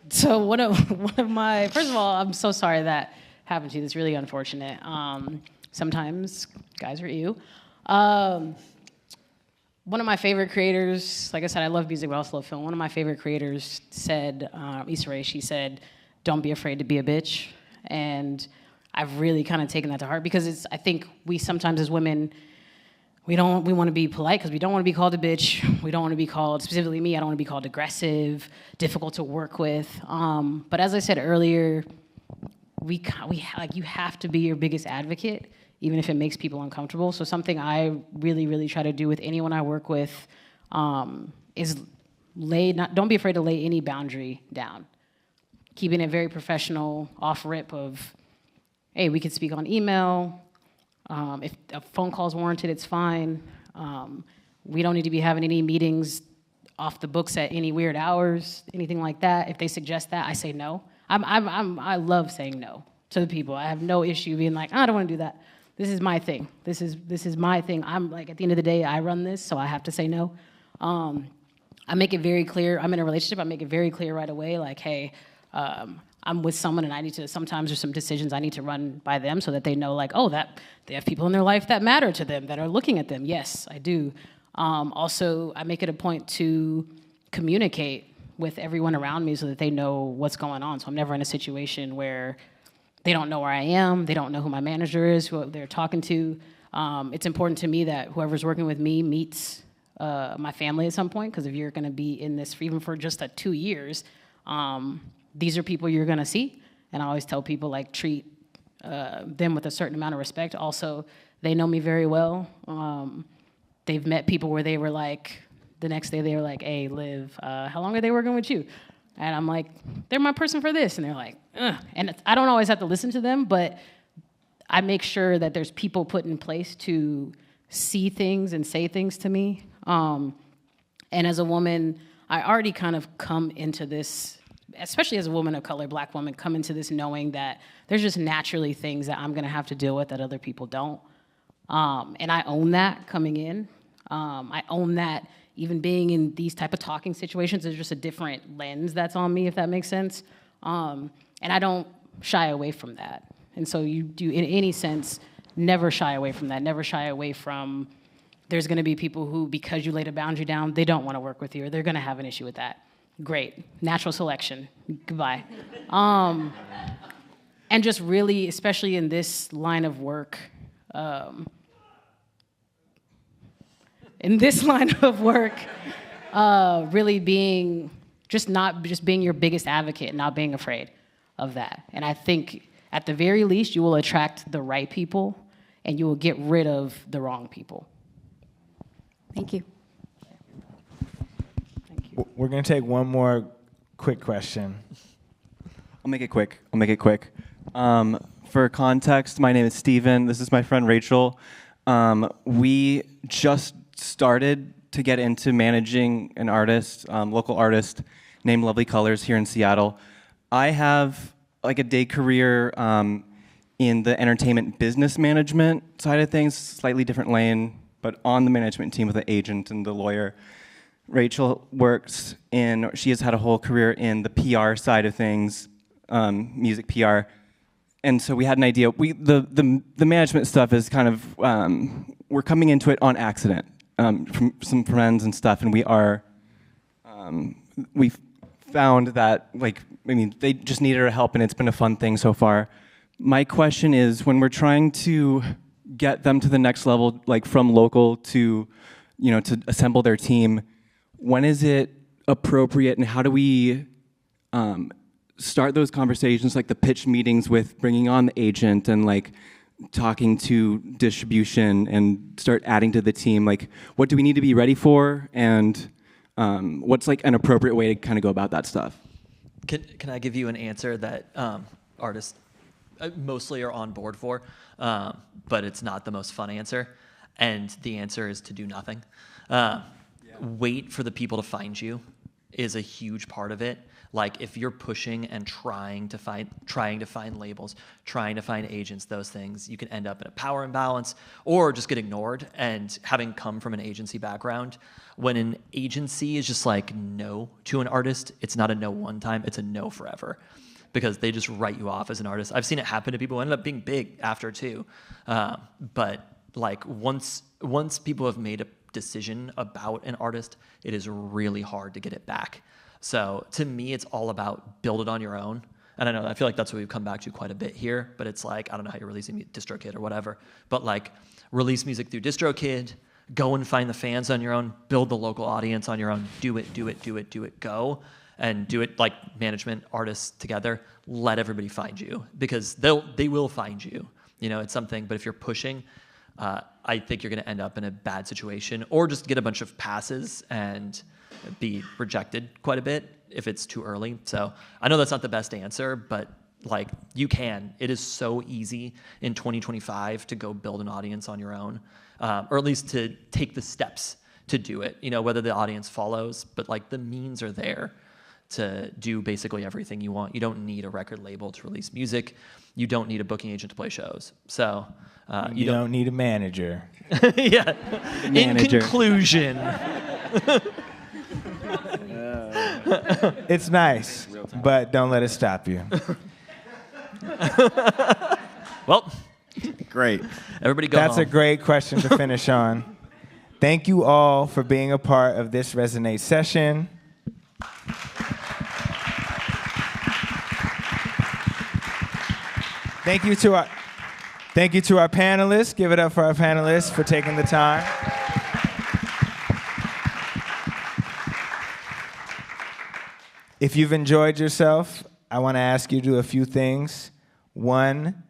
C: So one of my, first of all, I'm so sorry that happened to you. That's really unfortunate. Sometimes guys are ew. One of my favorite creators, like I said, I love music, but I also love film. One of my favorite creators said, Issa Rae, she said, "Don't be afraid to be a bitch." And I've really kind of taken that to heart because I think we sometimes as women, we want to be polite because we don't want to be called a bitch. We don't want to be called, specifically me, I don't want to be called aggressive, difficult to work with. But as I said earlier, you have to be your biggest advocate, even if it makes people uncomfortable. So something I really, really try to do with anyone I work with is don't be afraid to lay any boundary down. Keeping it very professional, off rip of, hey, we can speak on email. If a phone call is warranted, it's fine. We don't need to be having any meetings off the books at any weird hours, anything like that. If they suggest that, I say no. I love saying no to the people. I have no issue being like, I don't want to do that. This is my thing. This is my thing. I'm like, at the end of the day, I run this, so I have to say no. I make it very clear. I'm in a relationship. I make it very clear right away, like, hey, I'm with someone and I need to, sometimes there's some decisions I need to run by them so that they know, like, oh, that they have people in their life that matter to them, that are looking at them. Yes, I do. Also, I make it a point to communicate with everyone around me so that they know what's going on. So I'm never in a situation where they don't know where I am, they don't know who my manager is, who they're talking to. It's important to me that whoever's working with me meets my family at some point, because if you're gonna be in this even for just 2 years, these are people you're gonna see. And I always tell people, like, treat them with a certain amount of respect. Also, they know me very well. They've met people where they were like, the next day they were like, hey, Liv, how long are they working with you? And I'm like, they're my person for this. And they're like, ugh. And I don't always have to listen to them, but I make sure that there's people put in place to see things and say things to me. And as a woman, I already kind of come into this, especially as a woman of color, Black woman, come into this knowing that there's just naturally things that I'm gonna have to deal with that other people don't. And I own that coming in. I own that even being in these type of talking situations, there's just a different lens that's on me, if that makes sense. And I don't shy away from that. And so you do, in any sense, never shy away from that, never shy away from, there's gonna be people who, because you laid a boundary down, they don't wanna work with you, or they're gonna have an issue with that. Great, natural selection, goodbye. And just really, especially in this line of work, really being, just being your biggest advocate, not being afraid of that. And I think at the very least, you will attract the right people and you will get rid of the wrong people.
L: Thank you.
A: We're gonna take one more quick question.
M: I'll make it quick. For context, my name is Steven. This is my friend Rachel. We just started to get into managing an artist, local artist named Lovely Colors here in Seattle. I have like a day career in the entertainment business management side of things, slightly different lane, but on the management team with the agent and the lawyer. Rachel she has had a whole career in the PR side of things, music PR. And so we had an idea. The management stuff is kind of, we're coming into it on accident from some friends and stuff, and we found that, they just needed our help, and it's been a fun thing so far. My question is, when we're trying to get them to the next level, like from local to, to assemble their team, when is it appropriate, and how do we start those conversations, like the pitch meetings with bringing on the agent and like talking to distribution and start adding to the team? Like, what do we need to be ready for? And What's like an appropriate way to kind of go about that stuff?
B: Can I give you an answer that artists mostly are on board for, but it's not the most fun answer? And the answer is to do nothing. Wait for the people to find you is a huge part of it. Like if you're pushing and trying to find labels, trying to find agents, those things, you can end up in a power imbalance or just get ignored. And having come from an agency background, when an agency is just like no to an artist, it's not a no one time, it's a no forever. Because they just write you off as an artist. I've seen it happen to people who ended up being big after too. But like once people have made a decision about an artist, it is really hard to get it back. So to me, it's all about build it on your own. And I feel like that's what we've come back to quite a bit here, but it's like, I don't know how you're releasing DistroKid or whatever, but like release music through DistroKid, go and find the fans on your own, build the local audience on your own, do it, go. And do it like management, artists together, let everybody find you because they will find you. You know, it's something, but if you're pushing, I think you're going to end up in a bad situation or just get a bunch of passes and be rejected quite a bit if it's too early. So I know that's not the best answer, but like you can. It is so easy in 2025 to go build an audience on your own, or at least to take the steps to do it, you know, whether the audience follows, but like the means are there to do basically everything you want. You don't need a record label to release music. You don't need a booking agent to play shows. So
A: you don't need a manager.
B: Yeah. In conclusion.
A: It's nice, but don't let it stop you.
B: Well,
D: great.
B: Everybody go
A: That's
B: home.
A: a great question to finish on. Thank you all for being a part of this Resonate session. Thank you to our panelists. Give it up for our panelists for taking the time. If you've enjoyed yourself, I want to ask you to do a few things. One,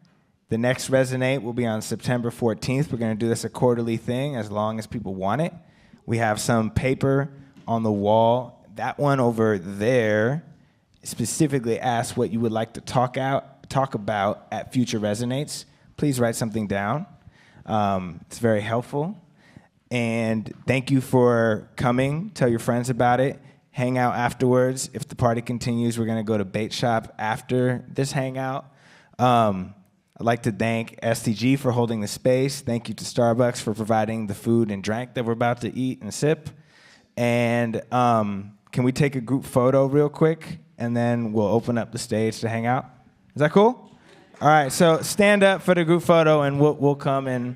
A: the next Resonate will be on September 14th. We're going to do this a quarterly thing as long as people want it. We have some paper on the wall. That one over there specifically asks what you would like to talk about at future Resonates. Please write something down. It's very helpful. And thank you for coming. Tell your friends about it. Hang out afterwards. If the party continues, we're going to go to Bait Shop after this hangout. I'd like to thank STG for holding the space. Thank you to Starbucks for providing the food and drink that we're about to eat and sip. And can we take a group photo real quick? And then we'll open up the stage to hang out. Is that cool? All right, so stand up for the group photo, and we'll come and